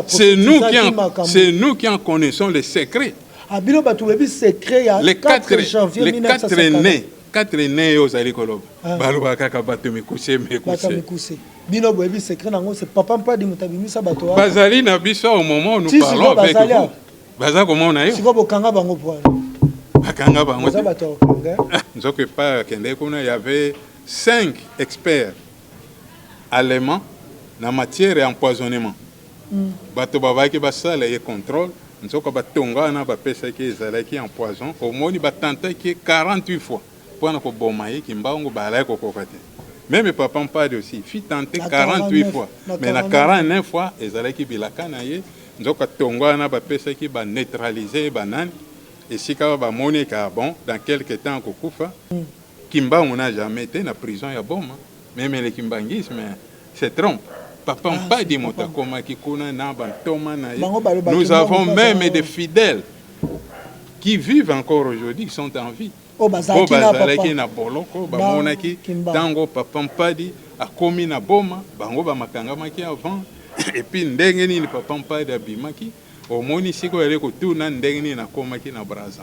C'est nous qui en connaissons les secrets. Les 4 nés. 4 nés aux Alikolob. Balobaka Batumikuse, Mekuse. Bino boyebi secret nango c'est papa mpa di mutabimisa bato. Bazali na biso au moment où nous parlons avec vous. Baza comment na yo? Siko bokanga bango point. Bakanga bango. Baza bato kanga. Nzoke pa kende kuna il y avait 5 experts allemands na matière d'empoisonnement. Bato babaki basala ye contrôle. Nzoka batonga na bapesa ki ezalaki en poison. Au moni batanta ki 48 fois. Pour na ko bomaye ki mbango balai ko kokate. Même papa Mpadi aussi, fit tenter 48 fois. Mais na 49 fois, ils allaient qui bilaka na ye, nzoka tongo na ba pesa qui ba neutraliser banane et si ka ba monika bon dans quelques temps ko kufa. Kimba on n'a jamais été na prison ya boma. Même les kimbangisme c'est trompe. Papa Mpadi motakoma ki kuna na ba toma na ye. Nous avons même des fidèles qui vivent encore aujourd'hui, qui sont en vie. Bazalaki na boloko bamonaki tango papa Mpadi akomi na boma bango ba makangamaki avant et puis ndenge nini papa Mpadi abimaki omoni siko yele ko tuna ndenge nini nakomaki na braza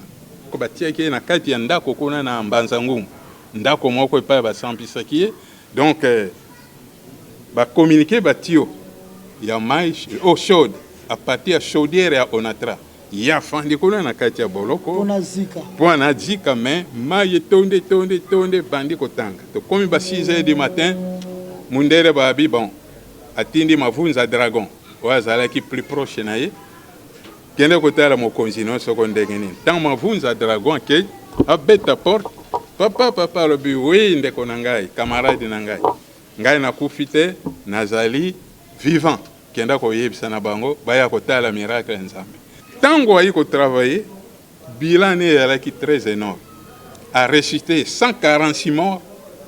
ko batiaki na kati ya ndako kuna na mbanza ngumu ndako moko epa ba sampisaki donc ba communiquer batio ya mai eau chaude à partir ya chaudière ya Onatra. Il y a fandi kuna na kati ya boloko pona zika mais maye tonde bandi kotanga to komi ba 6h du matin mundere babi bon atindi mavunza dragon wazala ki plus proche na ye kende kotala mokonzi no soko ndenge nini tant mavunza dragon ke abeta porte papa le bi oui ndeko na ngai camarade na ngai na kufite nazali vivant kenda ko yebisa na bango baya kotala miracle nzambe. Tango aïko travailler, bilan est très énorme. A ressuscité 146 morts,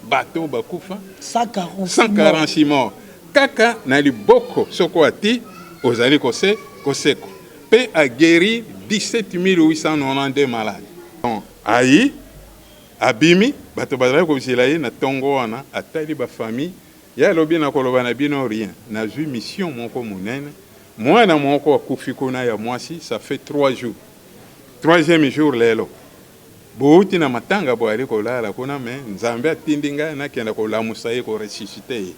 bateau bakoufa. 146 morts. Kaka nali boko soko ati ozali kose koseko. Pe a guéri 17 892 malades. Donc aïe abimi bato bazali ko silaye na tongo wana atali ba famille ya lobi na koloba na bino rien. Na ju mission moko munene. Moi, dans mon corps, ça fait 3 jours. 3e jour, lelo. Bouti na matanga bo ali ko la kuna me nzambe atindinga na kenda ko la musaye ko ressusciter.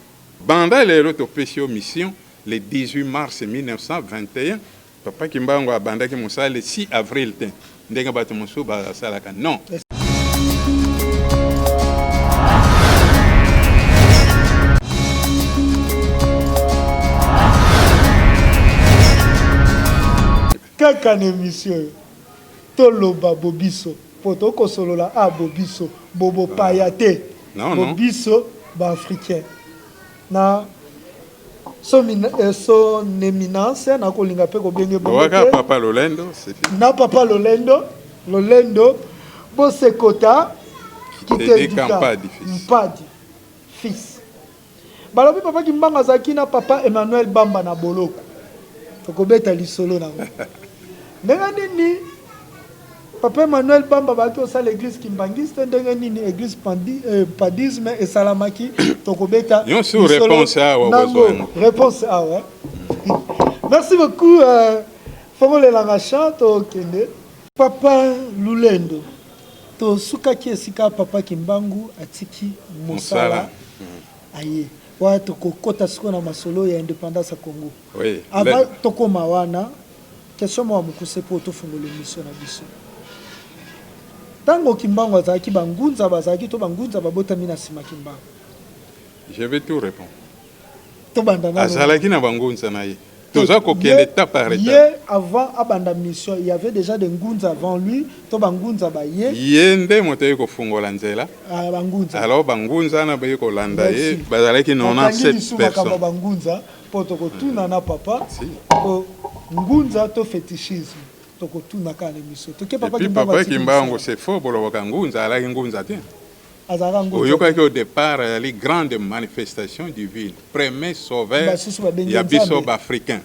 Banda lelo to pesio mission le 18 mars 1921. Papa Kimbango a banda ki musa le 6 avril ten. Ndenga bato musu ba salaka non. Kaka émission toloba bobiso potoko solola a bobiso bobo payate bobiso ba africain na son éminence na kolinga pe ko benge bobo papa Lolendo na papa Lolendo bo sekota Mpadi fils balobi papa Kimbanga zaki na papa Emmanuel Bamba na boloko tokobeta lisolo na ndenge nini papa Emmanuel Bamba baki osa l'église kimbangiste ndenge nini église padisme et salamaki tokobeta réponse a ouais. Merci beaucoup fongo le langa chanto kende papa Lulendo to sukaki esika papa Kimbangu atiki mosala aye wa tokokota siko na masolo ya indépendance ya Congo. Oui. Ava toko mawana question mo mukuse po to fungola émission na biso. Tango Kimbangu azaki bangunza bazaki to bangunza babotami na sima Kimbangu. Je vais tout répondre. To bandana. Azalaki na bangunza na ye. Toza ko kende étape par étape. Ye avant abanda mission, il y avait déjà des ngunza avant lui, to bangunza ba ye. Yende motoye ko fungola nzela. Ah bangunza. Alors bangunza na baye ko landa ye, bazalaki 97 personnes. Bangunza poto ko tuna na papa. Ko ngunza to fétichisme. To ko tuna ka na mission. To ke papa Kimbangu c'est faux bolo ngunza ala ngunza te. Au départ, les grandes manifestations divines. Premier sauveur, il y a biso africain.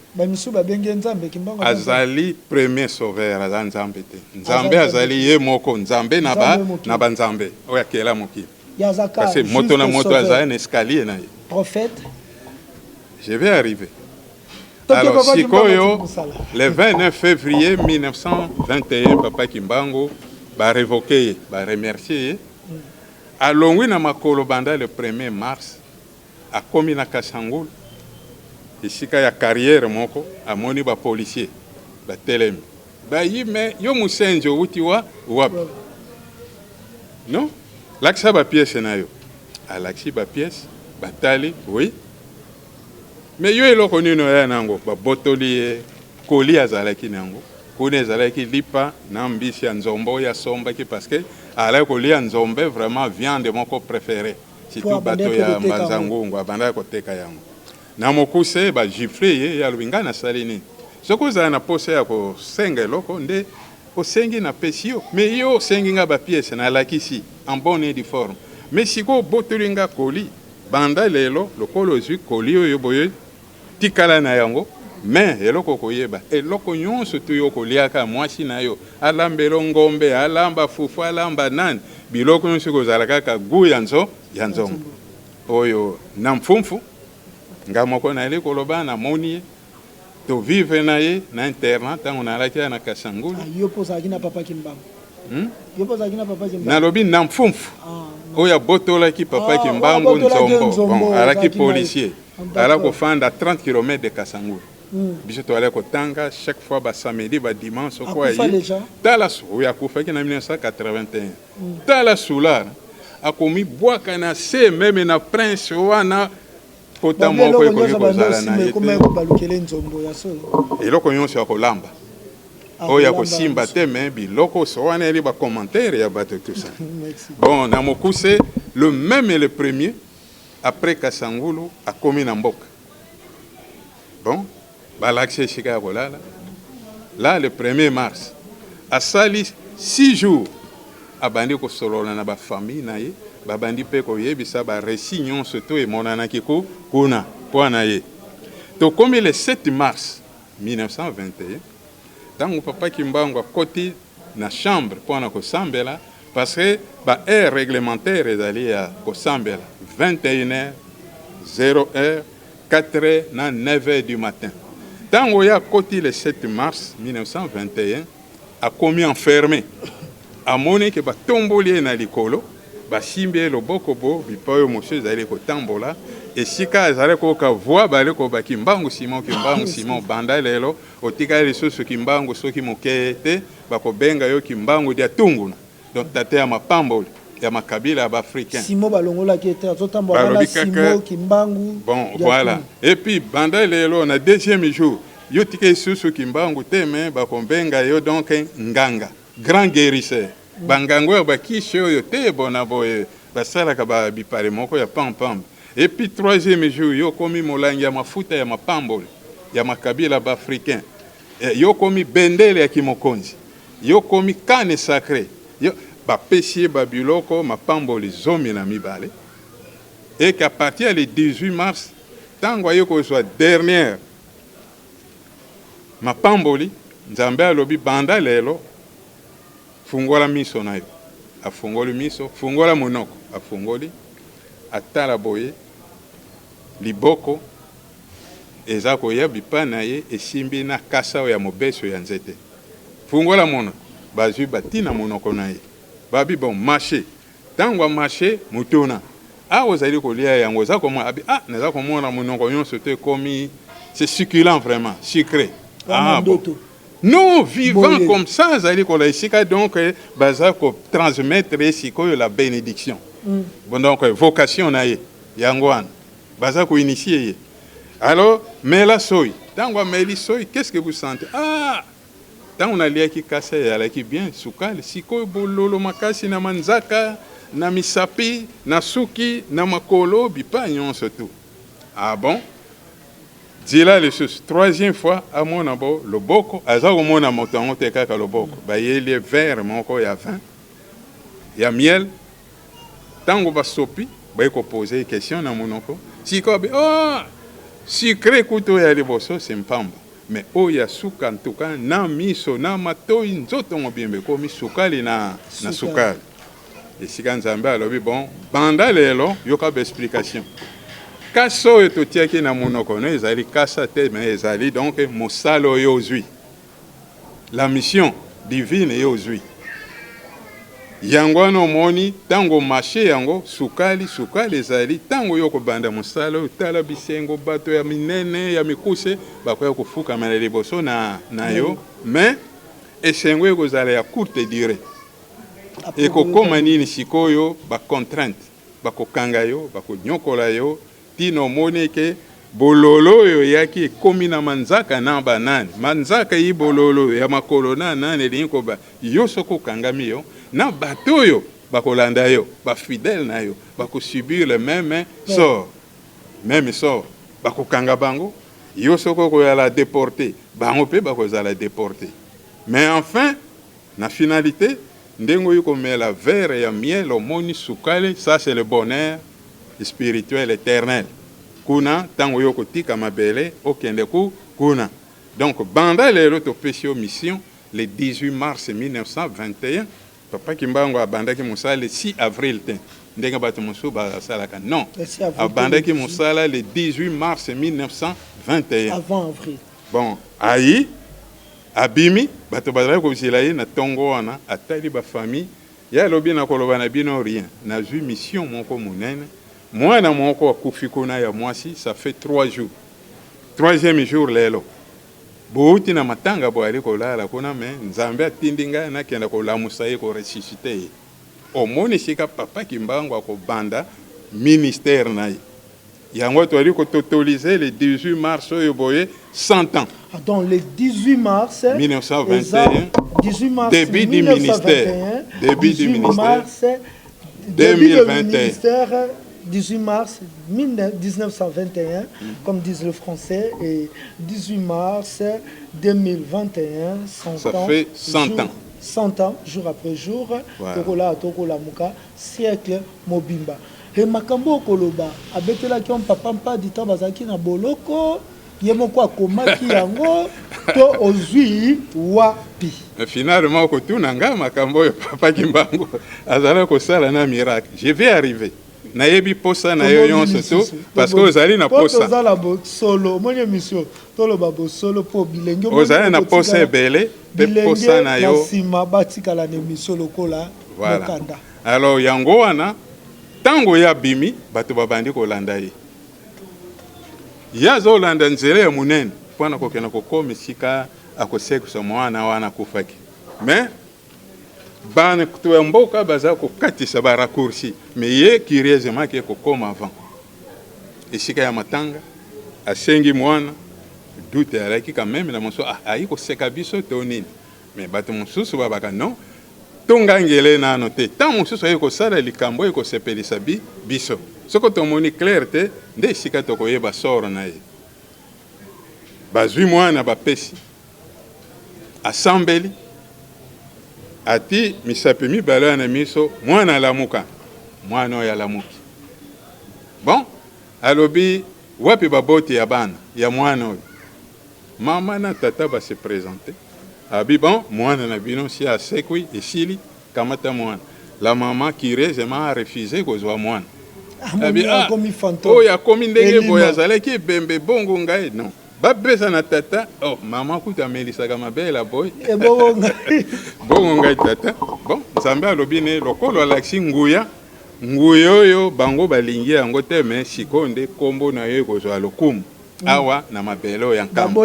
Azali premier sauveur, Azanzambe. Nzambe azali ye moko, Nzambe naba Nzambe. Oya kela moki. Parce que moto na moto azali un escalier na ye. Prophète. Je vais arriver. Alors, Sikoyo, le 29 février 1921, Papa Kimbangu va révoquer, va remercier. À Longwina Makolo Banda le 1er mars, à Komina Kasangul, ici il y a carrière moko, à moni ba policier, ba telemi. Ba yime yo musenjo utiwa wap. Non? L'axa ba pièce na yo. À l'axi ba pièce, ba tali, oui. Mais yo eloko nino ya nango, ba botoli koli azalaki nango. Kone azalaki lipa na mbisi ya nzombo ya sombaki parce que ala kolia nzombe vraiment viande moko préféré. Surtout bato ya Mbanzangungu abanda koteka yango. Na mokuse ba gifle ye ya lubinga na salini. Soko za na pose ya ko senga eloko nde osengi na pesio. Mais yo sengi nga ba pièce na lakisi en bonne et due forme. Mais siko botolinga koli banda lelo lokolo zwi koli yo boye tikala na yango. Mais eloko koyeba eloko nyonso tu yo koliaka mwasi na yo alambelo ngombe alamba fufu alamba nani biloko nyonso kozalaka ka gu yanzo yanzongo oyo na mfumfu ngamoko na ele koloba na moni to vive na ye na internat tango na laki na Kasangulu yo posa kina Papa Kimbangu yo posa kina Papa Kimbangu na lobi na mfumfu oya botola ki Papa Kimbangu nzombo bon alaki policier ala ko fanda 30 km de Kasangulu. Biso to aller kotanga chaque fois ba samedi ba dimanche quoi yi tala sou ya kufa ki na 1981 tala soula akomi bwaka na se même na prince wana kota moko ko kozala na ye eloko nyonso ya kolamba oya kosimba te mais biloko so wana eli ba commentaire ya bato tout ça. Bon na mokuse le même et le premier après Kasangulu akomi na mboka. Bon Balaxé Chicago là, le 1er mars, à Sali 6 jours, à bandi ko solo na ba famille na ye, ba bandi pe ko ye bisa ba résignon surtout et monana kiko kuna poana ye. To comme le 7 mars 1921, tango Papa Kimbangu a koti na chambre poana ko sambela parce que ba heure réglementaire ezali ya ko sambela 21h 0h 4h na 9h du matin. Tango ya koti le 7 mars 1921 a commis enfermé a moni ke ba tomboli na likolo ba simbe loboko bo bipayo monsieur zali ko tambola et sika zali ko ka voix ba le ko ba Kimbangu Simon banda lelo otika le soso Kimbangu soki mokete ba ko benga yo Kimbangu dia tunguna donc tate ya mapamboli ya makabila ba africain Simon balongola ki était azotambola na Simon Kimbangu bon voilà et puis banda lelo na deuxième jour yo tike susu Kimbangu teme ba kombenga yo donc nganga grand guérisseur bangango ba kisho yo te bona boye basala ka ba bipare moko ya pam et puis troisième jour yo komi molangi ya mafuta ya mapamboli ya makabila ba africain yo komi bendele ya kimokonzi yo komi kane sacré yo ba pesier babiloko mapamboli zomi na mibale et qu'à partir du 18 mars tango yoko soit dernière mapamboli nzambe alobi banda lelo fungola miso na yo afungoli miso fungola monoko afungoli atala boye liboko eza koyebi pa na ye esimbi na kasa ya mobeso ya nzete fungola monoko bazwi batina monoko na ye babi bon marché tango marché mutuna ozali kolia yango za komona abi naza komona monoko nyonso te komi c'est succulent vraiment sucré bon. Non vivant comme ça zali kola isika donc baza ko transmettre sikoyo la bénédiction bon donc vocation na ye yango wana baza ko initier ye alors mais la soy tango meli soy qu'est-ce que vous sentez tant on a lié qui casse à qui bien sukali siko bololo makasi na manzaka na misapi na suki na makolo bipa nyonso tout bon dila le troisième fois à mon abo le boko aza ko mona motango te kaka le boko ba yeli verre moko ya vin ya miel tango ba sopi ba ko poser question na monoko siko sucré kuto ya liboso sempamba mais oya suka en tout cas na miso na matoi nzoto ngobimbe ko misukali na sukali et si kan nzambe alobi bon banda lelo yoka ba explication kasa oyo totiaki na monoko no ezali kasa te mais ezali donc mosala oyo ozwi la mission divine oyo ozwi yango wana omoni ntango marché yango sukali ezali ntango yo kobanda mosala oyo tala bisengo bato ya minene ya mikuse bakoya kofukama na liboso na yo mais esengo ekozala ya courte durée ekokoma nini sikoyo bacontrainte bakokanga yo bakonyokola yo tino omoni ke bololo oyo yaki ekomi na manzaka na banani manzaka yi bololo ya makolo na nani elingi koba yo soko okangami yo na bato oyo bakolanda yo bafidèle na yo bakosubir le même sort bakokanga bango yo soko koyala déporté bango mpe bakozala déporté mais enfin na finalité ndenge oyo komela verre ya miel omoni sukali ça c'est le bonheur spirituel éternel kuna tango yo kotika mabele okende kuna donc banda lelo topesi yo mission le 18 mars 1921 papa Kimbangu abandaki mosala le 6 avril te ndenge bato mosusu basalaka non abandaki mosala le 18 mars 1921 avant avril bon ayi abimi bato bazali kozela ye na ntongo wana atali bafamille ye alobi na koloba na bino rien nazwi mission moko monene mwana moko akufi kuna ya mwasi ça fait 3 jours 3e jour lelo bouti na matanga boali kolala kuna me nzambe atindi ngai nakenda kolamusa ye koresuscite ye omoni sika papa Kimbangu akobanda ministère na ye yango toali kototolize le 18 mars oyo boye 100 ans donc le 18 mars 1921 18 mars début du ministère début du ministère 2021 18 mars 1921 comme disent le français et 18 mars 2021 100 ça ans, fait 100 jour, ans 100 ans jour après jour voilà. tokola muka siècle mobimba et makambo koloba abetelaki on papa mpa dita bazaki na boloko ye moko akomaki yango to ozwi wapi finalement kotuna nga makambo oyo papa Kimbangu azala kosala na miracle je vais arriver nayebi posa na yo nyonso to parce que ozali na posa tozala solo moni émission toloba solo po bilenge ozali na posa ebele pe posa na yo nsima batikala na émission lokola mokanda alors yango wana tango ya bimi bato babandi kolanda ye yazo landa nzela ya munene mpona kokena kokoma esika akosekusa mwana wana akufaki mais bana kutu ya mboka baza kokatisa baraccourci mais ye curieusement ke kokoma avant esika ya matanga asengi mwana dute alaki quand même na moso ayi koseka biso to nini mais bato mosusu babaka non tongangele nano te tant mosusu ayi kosala likambo ayi kosepelisa biso soko tomoni clair te nde esika tokoyeba soro na ye bazwi mwana bapesi asambeli ati misapi mibale na miso mwana alamuka mwana oyo alamuki bon alobi wapi baboti ya bana ya mwana oyo mama na tata base présente abi bon mwana na bino si asekwi esili kamata mwana la mama curieusement a refusé kozwa mwana abi oyo akomi ndenge boye azalaki ebembe bongo ngai non babesa na tata mama kuta amelisaka mabela boy bongo ngai tata bon nzambe alobi ne lokolo alakisi nguya oyo bango balingi yango te me sikoyo nde kombo na yo ekozwa lokumu awa na mabele oyo ya nkambo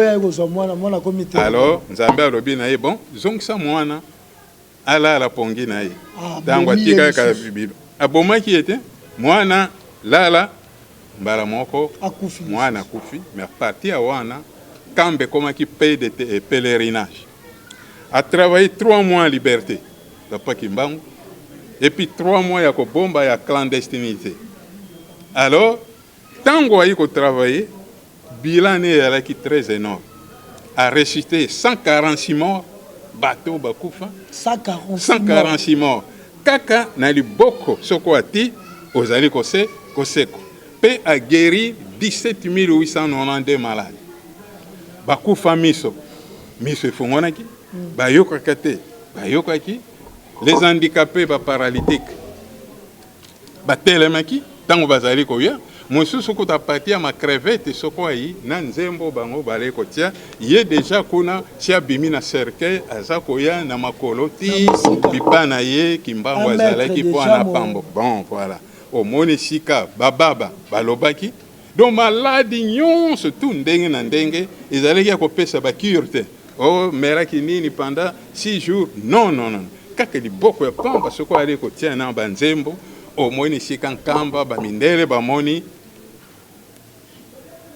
alors nzambe alobi na ye bon zongisa mwana alala pongi na ye ntango atikaka bibilo abomaki ye te mwana lala mbala moko mwana akufi mais parti à wana kambe komaki pays de pèlerinage a travaillé 3 mois en liberté papa Kimbangu et puis 3 mois ya kobomba ya clandestinité alors tango ayi ko travailler bilan ezalaki très énorme a ressuscité 146 morts bateau bakufa 146 morts kaka na liboko soko ati ozali koseko pe a guéri 17 892 malades bakufa miso efongonaki bayokaka te bayokaki les handicapés baparalytiques batelemaki ntango bazali koya mosusu kutapatia makrevete soko ayi na nzembo bango bale kotia ye deja kuna tia bimi na cercueil aza koya na makoloti bipa na ye kimbango azalaki po na pambo. Bon voilà omoni sika bababa balobaki donc maladi nyonso tu ndenge na ndenge ezalaki kopesa bakure te oh meraki nini pendant 6 jours non non non kaka liboko ya pamba soko ale kotia na banzembo omoni sika nkamba bamindele bamoni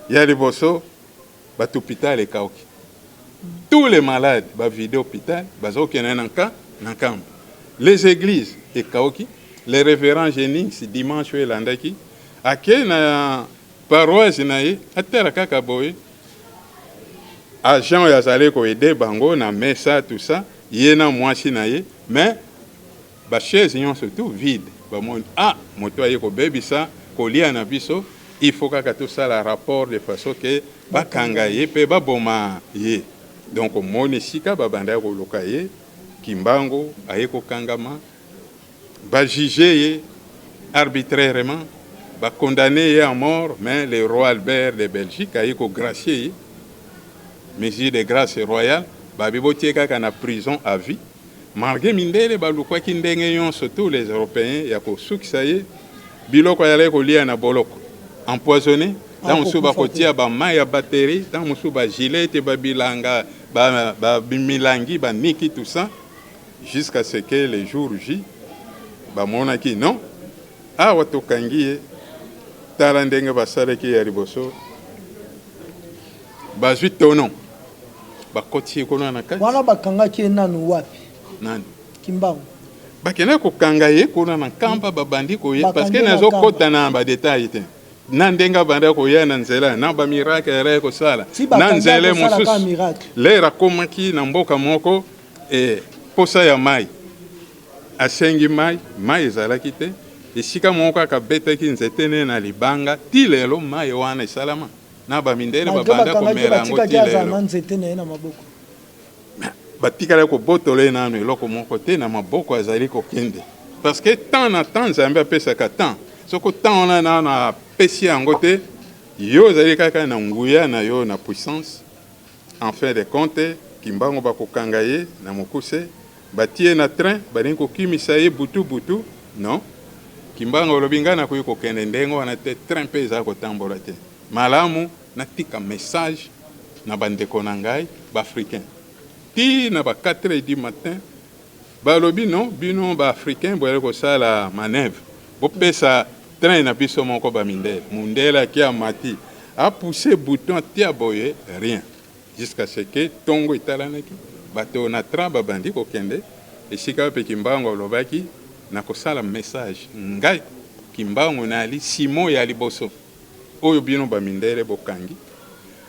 ya liboso bat hôpital et kauki tous les malades ba vide hôpital bazoki na nkamba les églises et kauki les révérends Jennings dimanche et landaki ake na paroisse na ye atera kaka boye agent ya zale ko aider bango na messa tout ça yena mwasi na ye mais ba chaise yon surtout vide ba mon ah moto aye ko bebisa ko lia na biso il faut kaka tout ça la rapport de façon que ba kanga ye pe ba boma ye donc moni sika ba banda ko lokaye kimbango aye ko kangama ba juger ye arbitrairement ba condamné à mort mais le roi Albert de Belgique aye ko gracier mesure de grâce royale ba bibotie kaka na prison à vie malgré mindele ba lukwa ki ndenge yon surtout les européens ya ko sukisa ye biloko ya leko lia na boloko empoisonné dans musu ba kotia ba mai ya batterie dans musu ba gilet ba bilanga ba milangi ba niki tout ça jusqu'à ce que les jours J ba mona ki non a watu kangie tala ndenge ba saleki ya liboso ba tono ba kotie kono na kati wana bakanga ki nanu wapi nani kimbango bakena ko kanga ye kono na kamba ba bandi ko ye parce que nazo kota na ba détail te na ndenga banda ko ye na nzela na ba miracle ko sala na nzele mosusu lera komaki na mboka moko posa ya mai asengi mai ezalaki te esika moko akabetaki nzete ne na libanga ti lelo mai wana esalama na bamindele babanda komela yango ti lelo batikala kobotole nano eloko moko te na maboko azali kokende parce que temps na temps nzambe apesaka temps soko temps ona na apesi yango te yo ozali kaka na nguya na yo na puissance en fin de compte kimbango bakokanga ye na mokuse batie na train balingi kokimisa ye butu non kimbango olobi ngai nakoki kokende ndenge wana te train mpe eza kotambola te malamu natika message na bandeko na ngai baafricain ti na ba 4h du matin balobi non bino baafricain boyali kosala manœuvre bopesa train na biso moko bamindele mundele aki amati apousse bouton tia boye rien jusqu'à ce que tongo etalanaki bato na train babandi kokende esika pe kimbango olobaki na kosala message ngai kimbango nali simo ya liboso oyo bino bamindele bokangi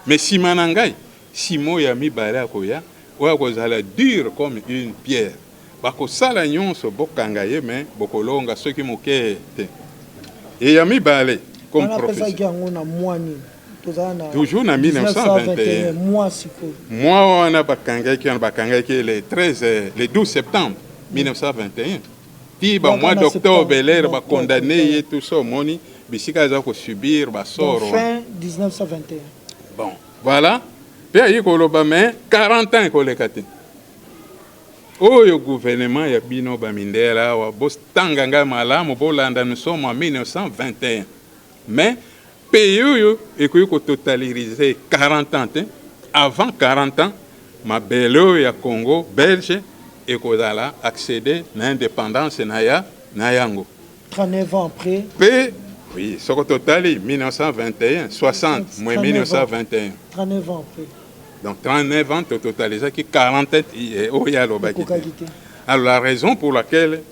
mais sima na ngai simo ya mibale akoya oyo kozala dur comme une pierre bakosala nyonso bokanga ye mais bokolonga soki moke te et ya mibale comme professeur toujours na 1921 moi wana bakangaki le 12 septembre 1921 ti ba mois d'octobre l'air ba condamné ye tout ça moni bisika za ko subir ba soro fin 1921 bon voilà pe ayi koloba mais 40 ans koleka te oyo gouvernement ya bino bamindela wa bostanga nga malamu bolanda nous sommes en 1921 mais pays oyo ekoki kototaliser 40 ans te avant 40 ans mabele ya Congo belge ekozala accéder na indépendance na yango 39 ans après pe oui soko totali 1921 60 moins 1921 39 ans après donc 39 ans totalisé qui 40 ans ya lobaki. Alors la raison pour laquelle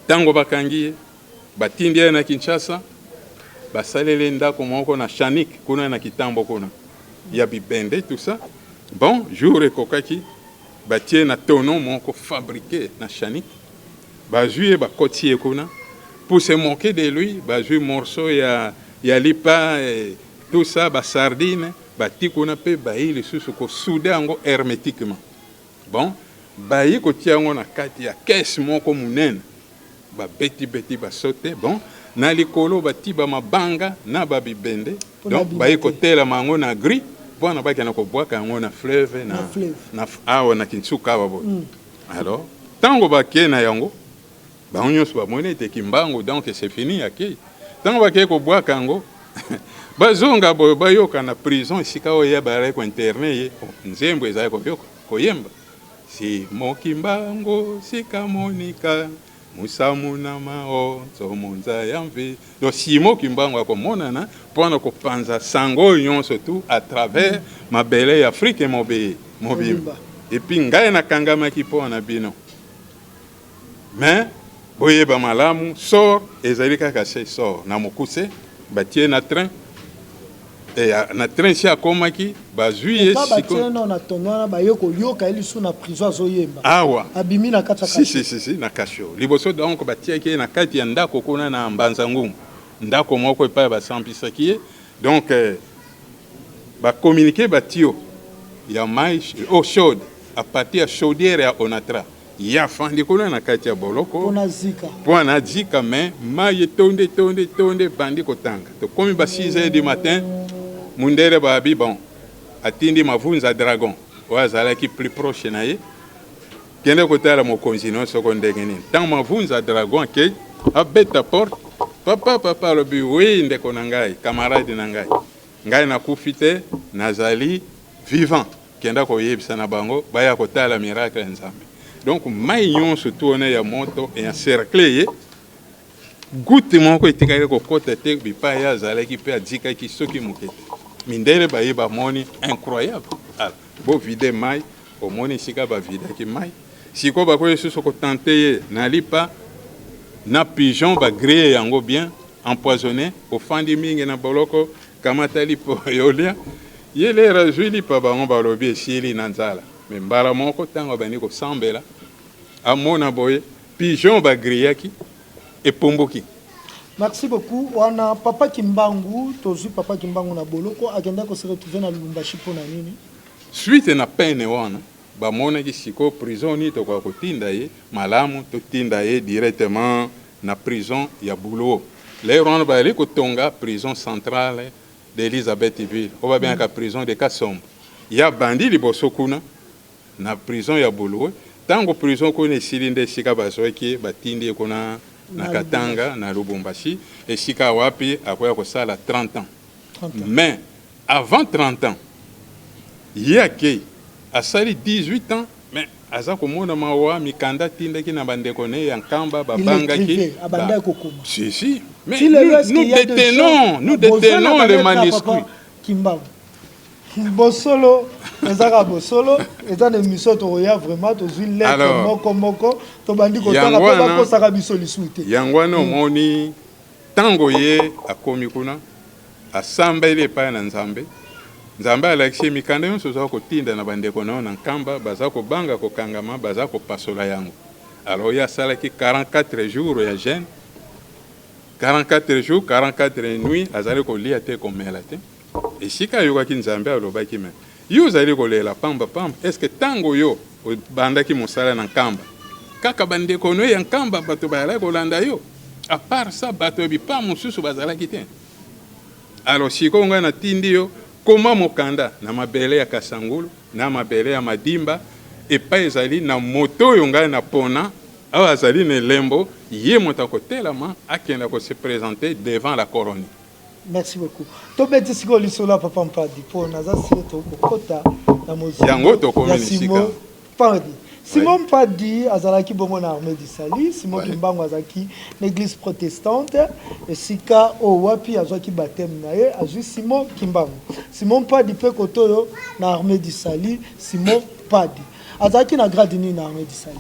tango bakangi batindi na Kinshasa basalele ndako moko na Chanik kuna na Kitambo kuna ya bibende tout ça bon jour ekokaki batie na tono moko fabriqué na Chanik bazuye bakotie kuna pour se moquer de lui bazuye morceau ya lipa et tout ça ba sardine bati kuna pe bayi lisusu ko souder yango hermétiquement bon bayi ko tiango na kati ya caisse moko munene ba beti ba sauter bon na likolo bati ba mabanga na ba bibende Pona donc bibende. baye kotela mango na gris mpona bakena kobwaka yango na fleuve na awa na Kinsuka awa boye alors ntango bakei na yango bango nyonso bamoni ete kimbangu donc c'est fini akei ntango bakei kobwaka yango bazonga boye bayoka na prison esika oyo ye bazali kointerne ye nzembo ezali koyemba si mokimbango sika monika musamuna mao nzomonza ya mve donc si mokimbango akomonana mpona kopanza sango oyo nyonso tu à travers mabele ya Afrique mobimba epuis ngai nakangamaki mpona bino mais boyeba malamu sor ezali kaka se sor na mokuse batie na train na train si akomaki bazwi ye siko na tonwana bayoko yoka elisu na prison azoyemba awa abimi na kati si na kasho liboso donc batiaki na kati ya ndako kuna na mbanza ngumu ndako moko epai basampisaki ye donc bakommunike batio ya mai eau chaude à partir ya chaudière ya Onatra ya fandi kuna na kati ya boloko mpona zika mais mai etonde bandi kotanga tokomi ba 6h du matin mundere babi bon atindi mavunza dragon oyo azalaki plus proche na ye kende kotala mokonzi nyonso ko ndenge nini ntango mavunza dragon akei abeta porte papa alobi wi ndeko na ngai camarade na ngai nakufi te nazali vivant kenda koyebisa na bango baya kotala miracle ya Nzambe donc mai nyonso tourne ya moto encercle ye goutte moko etikaki kokota te bipai ye azalaki mpe adikaki soki moke te mindele bayeba moni incroyable bo vide mai omoni esika bavidaki mai siko bakoki susu kotante ye na lipa na pigeon bagreye yango bien empoisonné ofandi mingi na boloko kamata lipo yolia ye lera azwi lipa bango balobi esili na nzala me mbala moko ntango bandi kosambela amona boye pigeon bagreyaki epomboki. Merci beaucoup. On a Papa Kimbangu, tozu Papa Kimbangu na boloko agenda ko se retrouver na Lubumbashi pona nini? Suite na peine wana ba mona ki siko prison ni to kwa kotinda ye malamu to tinda ye directement na prison ya Bulo. Les ron ba le ko tonga prison centrale d'Elisabethville. On va bien ka prison de Kasombo. Ya bandi liboso kuna na prison ya Bulo. Tango prison ko ne silinde sika bazoki batindi kuna na Katanga na Lubumbashi et sika wapi akoya ko sala 30 ans. Mais avant 30 ans yake asali 18 ans mais aza komona mawa mikanda tindaki na bandeko ne ya nkamba babangaki abanda kokoma. Si mais nous détenons le manuscrit Kimbangu Bosolo ezaka bosolo ezana émission to ya vraiment to zui lettre moko to bandi ko tala pa ko saka biso lisuite yangwana omoni tango ye akomi kuna asamba ile pa na Nzambe alakisi mikanda yonso za kotinda na bandeko na nkamba baza ko banga ko kangama baza ko pasola yango alors ya salaki 44 jours ya jeûne 44 jours 44 nuits azali ko lia te ko mela te et sika yoka ki Nzambe alobaki me yo zali ko lela pamba est-ce que tango yo bandaki mosala na nkamba kaka bandeko no ya nkamba bato bayala ko landa yo à part ça bato bipa mosusu bazalaki te alors siko nga na tindi yo koma mokanda na mabele ya Kasangulu na mabele ya Madimba epa ezali na moto yo nga na pona awa azali ne lembo ye moto kotelama akenda ko se présenter devant la couronne. Merci beaucoup. To beti siko lisola papa mpadi po naza sito kokota na moziko yango to kominisika padi Simon Mpadi azalaki bomo na armée du Salut, Simon Kimbangu azaki l'église protestante et sika o wapi azaki baptême na ye azui Simon Kimbangu. Simon Mpadi pe kotoyo na armée du Salut, Simon Mpadi azalaki na grade ni na armée du Salut.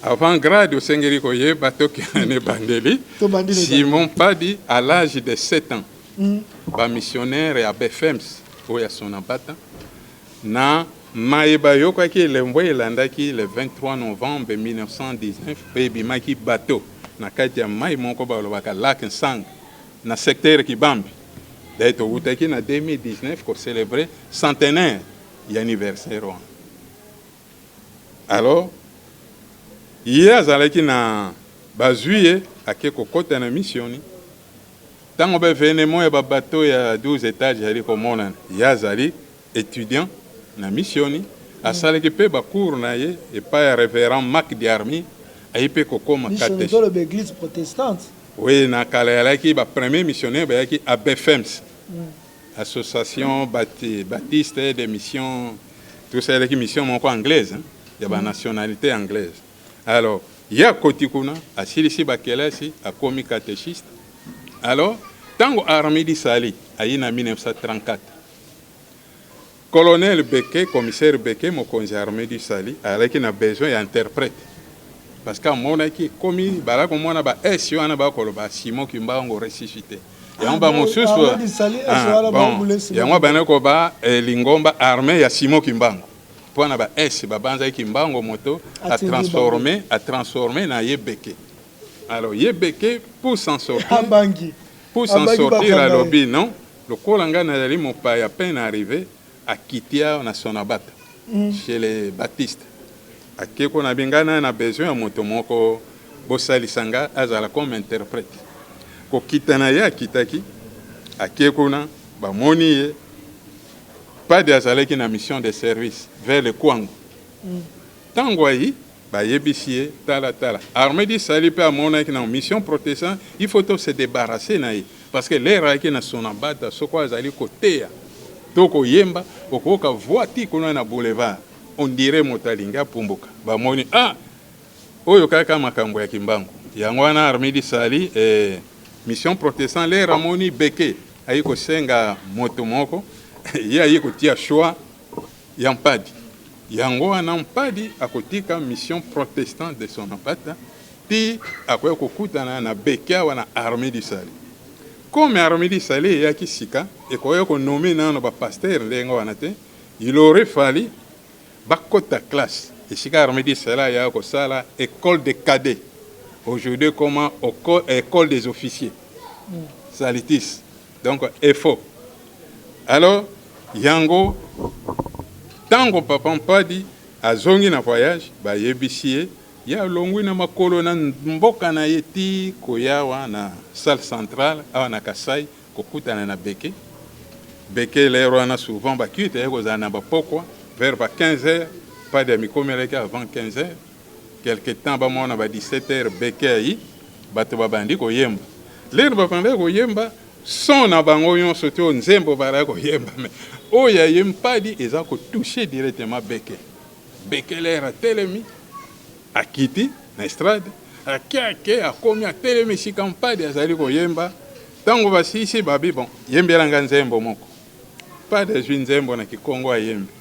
Avant grade au Sengeri koye batoki ne bandeli Simon Mpadi à l'âge de 7 ans. Ba missionnaire à Befems oya sonabata na Maïba yokwaki lembo elandaki le 23 novembre 1919 pe bimaki bateau na kati ya mai moko balobaka lac Nsang na secteur Kibambi. D'ailleurs utaki na 2019 ko célébrer centenaire y anniversaire. Alors hier azalaki na bazwi ake kokota na mission ntango bavenemo ya babato ya 12 étages yali komona ye azali étudiant na mission asalaki mpe bacours na ye epai ya révérend Marc Diarmi ayi mpe kokoma catéchisme de l'église protestante. Oui, na kala yalaki ba premier missionnaire bayaki à BFEMS, association baptiste des missions, tout ça yalaki mission moko anglaise, hein? Il y a ba nationalité anglaise. Alors, il y a kotikuna asilisi ba kelasi akomi catéchiste. Alors, tango Armidi Sali ayi na 1934. Colonel Beke, commissaire Beke, mokonzi Armidi Sali, alaki na besoin d'interprète. Parce que mon qui commis bala comme on a ba esio ana ba koloba Simon Kimbango ressuscité et on ba mosusu bon et on ba ko ba lingomba armée ya Simon Kimbango pour na ba es ba banza Kimbango moto a transformer na Yebeke. Alors Yebeke pour s'en sortir à lobby non le kolanga na dali mon pa à peine arrivé à Kitia na Sonabata chez les baptistes. Akeko na bingana na besoin ya moto moko bosalisanga azala comme interprète ko kitana ya kitaki akeko na ba moni pas de azalaki na mission de service vers le Kwango tango yi ba yebisie tala Armedi Sali pe amona ki na mission protestant il faut se débarrasser na yi parce que l'air aki na Sonabata soko azali kotea toko yemba okoka voiti kuna na boulevard. On dirait motalinga pumbuka bamoni oyo kaka makambo ya Kimbangu yango wana Armedi Sali mission protestant le ramoni Beke ayiko senga moto moko ye ayiko tia choix ya mpadi yango wana mpadi akotika mission protestant de son apata ti akoya kokutana na Beke wana Armedi Sali comme Armedi Sali ya kisika ekoya ko nommer nano ba pasteur ndengo wana te il aurait fallu bakota classe et si Armedi Sali ya ko sala école de cadets aujourd'hui comment école des officiers salitis donc faux alors yango tango papa mpadi azongi na voyage ba yebisie ya longwi na makolo na mboka na yeti koyawa na salle centrale awa na Kasai kokutana na Beke lero na souvent ba kite ko zana ba pokwa vers 15h, pas de mikomeleka avant 15h. Quelque temps, bah, on a 17h, Beke, bato babandi ko yemba. L'air babandi ko yemba, son abangoyon sauté au nzembo bara ko yemba. Mais oh ya yempa di, ils ont touché directement Beke. Beke l'air a telemi, a quitté, na estrade, a kiake, a komi a telemi, si kampadi a zali ko yemba. Tango basi ici, babi bon, yembelanga nzembo moko. Pas de juin nzembo na kikongo a yembe.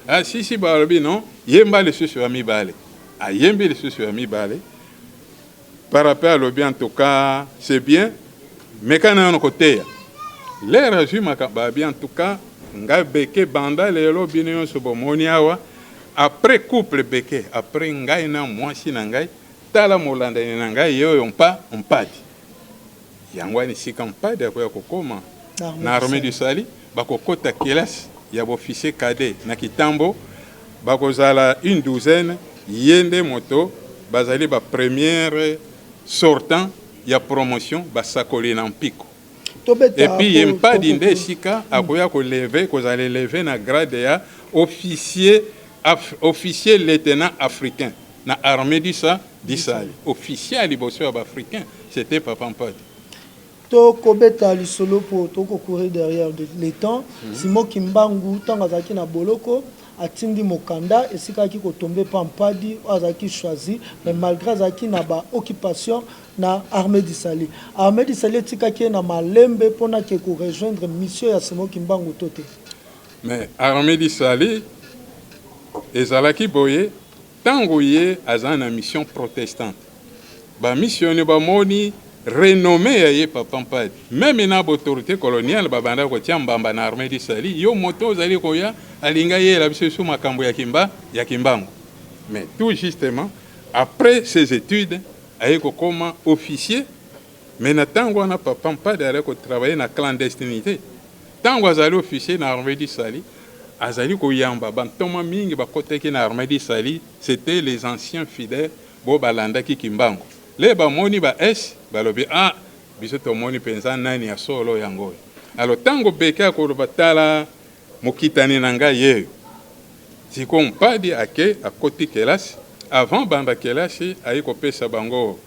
Ah si balobi non yemba le susu ami balé a yembi le susu ami balé par rapport à l'obi en tout cas c'est bien mais quand on côté l'air a ju makaba bien en tout cas nga Beke banda le lobi ne so bomoni awa après couple Beke après ngai na mwasi na ngai tala molanda na ngai yo on padi yango ni sikampadi ko kokoma na Armedi Sali bakokota kelasi ya officier cadet na kitambo bakozala une douzaine yende moto bazali ba première sortant ya promotion basakoli na mpiko et puis yempadi nde sika akoya ko lever kozala lever na grade ya officier lieutenant africain na Armedi Sali officier liboso ya africain c'était Papa Mpadi. Kobeta lisolo po toko courir derrière les temps Simon Kimbangu tanga zaki na boloko atindi mokanda esika ki ko tomber pa Mpadi azaki choisi mais malgré zaki na ba occupation na Armedi Sali tika ki na malembe pona ke ko rejoindre mission ya Simon Kimbangu toté mais Armedi Sali ezalaki boye tango ye azana mission protestante ba missionné ba moni renommé ya Papa Mpadi même na autorité coloniale babanda ko tiambamba na Armedi Sali yo moto zali ko ya alinga ye la biso makambo ya Kimbangu mais tout justement après ses études ayeko koma officier mais na tango na Papa Mpadi ayeko travailler na clandestinité tango azali officier na Armedi Sali azali ko yamba bantoma mingi bakoteki na Armedi Sali c'était les anciens fidèles bo balanda ki Kimbangu le bamoni ba es balobi ah biso tomoni penza nani ya solo yango. Alors tango beka ko batala mokitani na ngai yeyo siko mpadi ake akoti kelasi avant banda kelasi ayi kopesa bango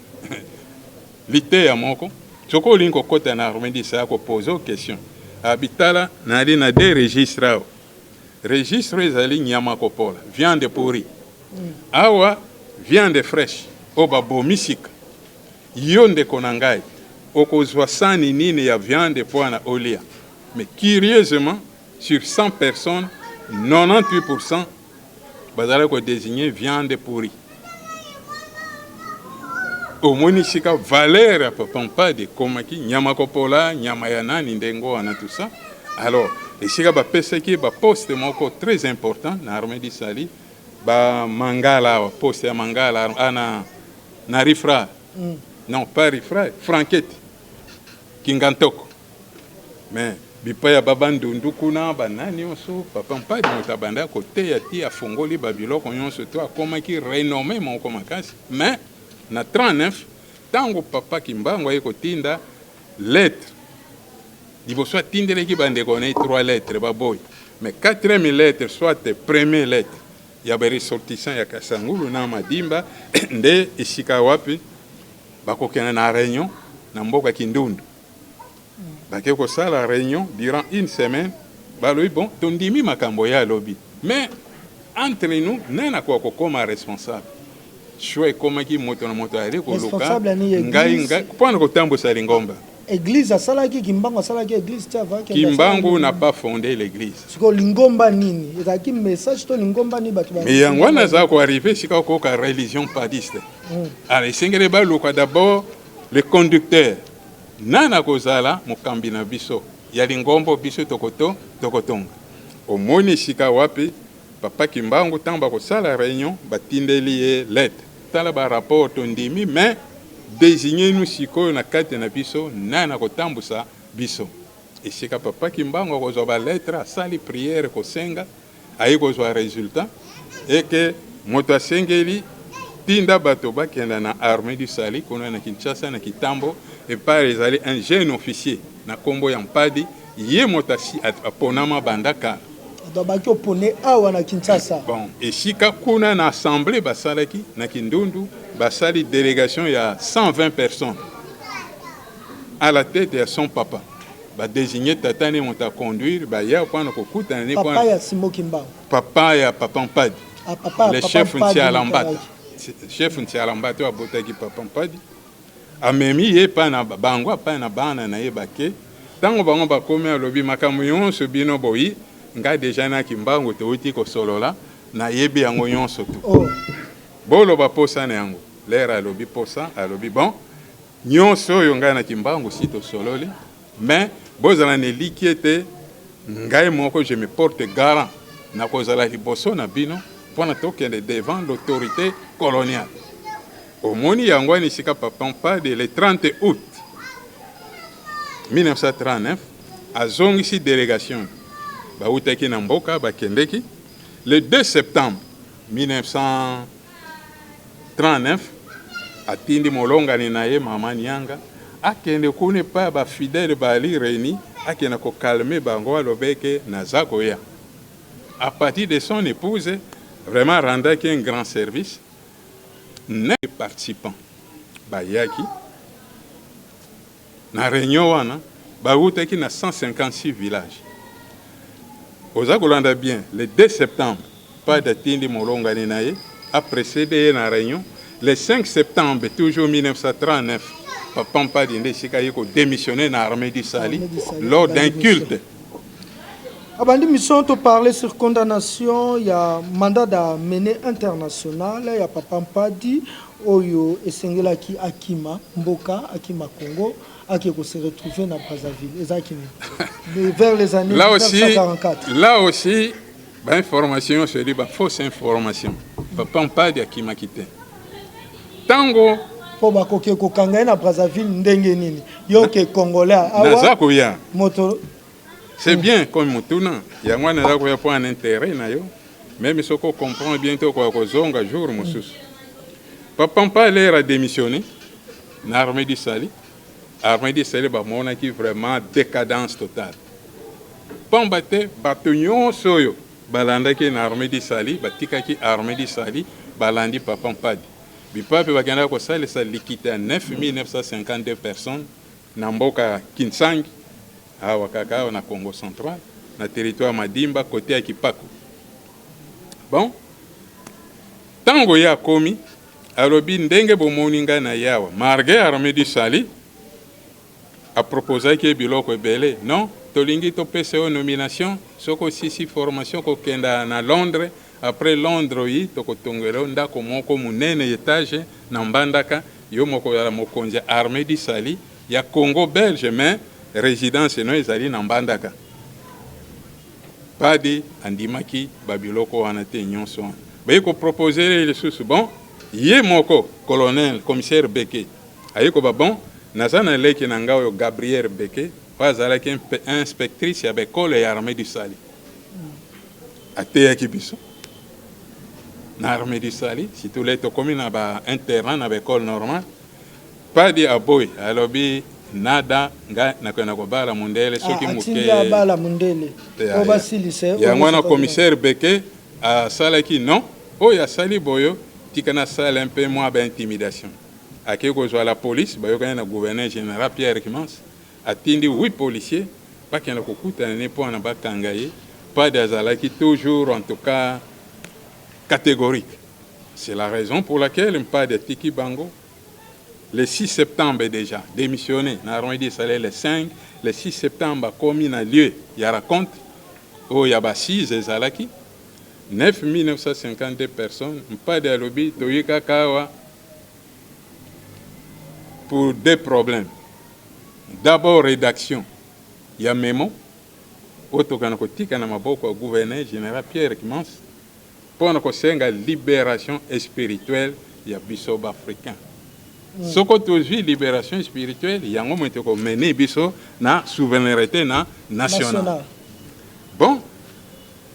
lite ya moko soko olingi kokota na armée disa ko pose question abitala nali na de registre registre ezali nyama kopola viande pourrie awa viande fraîche oba bomisika yo ndeko na ngai okozwa sani nini ya viande pona olia. Mais curieusement sur 100 personnes 98% bazala ko désigner viande pourrie. Omoni sika valeur ya papa de komaki nyama kopola nyama ya nani ndengo wana tout ça. Alors et sika ba peseki ba poste moko très important na armée du Sali ba mangala poste ya mangala ana na rifra non pas rifra franquette kingantoko mais bipaya babandundu kuna banani oso papa mpadi motabanda kote ya ti afongoli babiloko nyonso to akomaki renommé moko makasi. Mais na 39 tango papa Kimbangu aye kotinda lettre liboso atindeleki bandeko na 3 lettres baboy. Mais 4e lettre soit première lettre ya ba ressortissant ya Kasangulu na Madimba nde esika wapi bakokena na réunion na mboka Kindundu. Bake ko sala réunion durant une semaine balobi bon tondimi makambo ya lobby. Mais entre nous nana ko koma responsable choix komaki moto na moto ale ko loka ngai pona ko tambo sa lingomba église asalaki Kimbangu asalaki église tava Kimbangu n'a pas fondé l'église siko lingomba nini ezaki message to lingomba ni batu ba mais yango na za ko arriver sika ko ka religion padiste ale sengele ba loka d'abord le conducteur nana kozala mokambi na biso ya lingombo biso tokotonga omoni sika wapi papa Kimbangu tamba ko sala réunion batindeli ye lettre tala ba rapport tondimi mais désigner nous siko na kate na biso nana ko tambusa biso et sika papa Kimbangu ko zo ba lettre sali prière ko senga ayi ko zo résultat et que moto asengeli tinda bato bakenda na armée du Sali kuna na Kinshasa na Kitambo et par ezali un jeune officier na kombo ya mpadi ye motasi aponama bandaka dobaki opone awa na Kinshasa. Bon et sika kuna na assemblée basalaki na Kindundu basali délégation ya 120 personnes à la tête de son papa ba désigner tatane monta conduire ba ya kwa na kokuta ne papa ya Simo Kimbangu papa ya papa mpadi le chef Ntialambata chef Ntialambata abotaki papa mpadi amemi ye pa na bango pa na bana na ye bake tango bango bakomi alobi makambo nyonso bino boyi nga deja na Kimbangu touti ko solola na yebi yango nyonso tu bolo ba posa na yango lera alobi posa alobi bon nyonso yo nga na Kimbangu sito sololi mais bozala ne likiete ngai moko je me porte garant na kozala liboso na bino pona tokende devant l'autorité coloniale. Omoni yango ni sika papa mpadi le 30 août 1939 azongisi délégation bautaki na mboka bakendeki le 2 septembre 1939 atindi molongani na ye mama Nyanga akende kune pa ba fidèle bali réuni akena ko calmer bango alobeke naza koya. À partir de son épouse vraiment rendaki un grand service. Les participants bayaki na réunion wana bautaki na 156 villages. Oza kolanda bien le 2 septembre pas datindi molongani na ye a précédé na réunion le 5 septembre toujours 1939 papa mpadi nde sika yeko démissionné na armée du Sali lors d'un culte. Abandi mission to parler sur condamnation ya mandat d'amener international ya papa mpadi oyo esengelaki akima mboka akima Congo akiko se retrouver na Brazzaville ezakini vers les années 1944. Là aussi ba information se dit ba fausse information papa mpadi akima kité tango po bakoke kokanga na Brazzaville ndenge nini yo ke congolais awa naza moto. C'est bien comme Moutuna. Il y a un intérêt, même si on comprend bientôt quoi zonga jour, Papa Mpa a démissionné. na armée du Sali. Armée du Sali bamonaki vraiment décadence totale. Pambate bato nyonso oyo balandaki na armée du Sali, batikaki armée du Sali, balandi Papa Mpadi. Bipape bakenda kosalisa likita ya 9952 personnes na mboka Kinsangi, awa kaka awa na Congo central, na territoire Madimba, côté ya Kipaku. Bon, tango ya komi, alobi ndenge bomoni nga na yawa, marge armée du Sali, a proposé que biloko ebele, non, tolingi to PCO nomination, soko sisi formation ko kenda na Londres, après Londres yi to kotongelo ndako moko munene étage na Mbandaka, yo moko ya mokonzi armée du Sali, ya Congo belge mais résidence no ezali na Mbandaka. Padi andimaki babiloko wana te nyonso. Ba ko proposer les sous bon, ye moko colonel commissaire Beke. Ayiko ba bon, nazana leki na ngao Gabriel Beke, bazalaki inspectrice ya bekole ya armée du Sali. Ateyaki biso na armée du Sali, si tous les to komi na ba internat na bekole normale. Padi aboy alobi nada nga nakona ko bala mundele soki muke atinga bala mundele oba silise ya ngwana commissaire Beke a salaki non o ya sali boyo tikana sala un peu moins d'intimidation ake ko zo la police bayo kana na gouverneur général Pierre Kimans atindi 8 policiers pas qu'il ko kuta ne po na bakangaye pas d'azalaki toujours en tout cas catégorique. C'est la raison pour laquelle pas de Tiki Bango le 6 septembre déjà, démissionné, na armée du Sali le 5, le 6 septembre, commis na lieu, il raconte, oh, il y a 6 ezalaki, 9952 personnes, pas de lobby, toyika kawa, pour deux problèmes. D'abord, rédaction, il y a mémo, autokanakotika na maboko gouverneur général Pierre Kimans, pour na libération spirituelle, il y a biso africain. Soko tozwi libération spirituelle, yango mwete ko mener biso na souveraineté na nationale. Bon,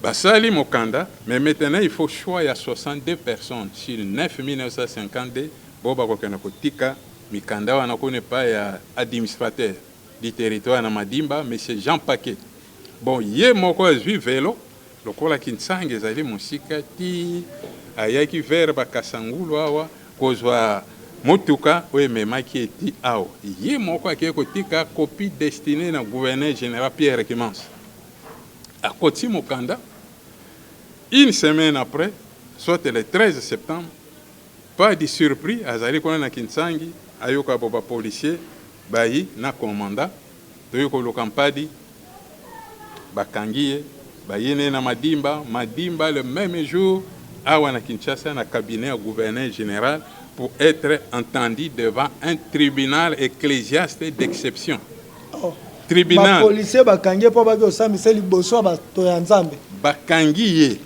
basali mokanda, mais maintenant il faut choix ya 62 personnes sur 9952 boba ko kana kotika mikanda wana ko ne pas ya administrateur du territoire na Madimba, monsieur Jean Paquet. Bon, ye moko azwi vélo, lokola Kinsangi ezali musika ti ayaki vers bakasangulu awa kozwa motuka oye memaki eti awa ye moko akeye kotika copie destinée na gouverneur général Pierre Kimans akoti mokanda. Une semaine après, soit le 13 septembre, pas de surpris azali kona na Kinsangi ayoka boba policier bayi na commandant toyoko lokampadi bakangiye bayene na Madimba le même jour awa na Kinshasa na cabinet au gouverneur général pour être entendu devant un tribunal ecclésiastique d'exception. Oh. Tribunal. Policier bakangi po ba ko sambisa liboso ba to ya Nzambe. Bakangi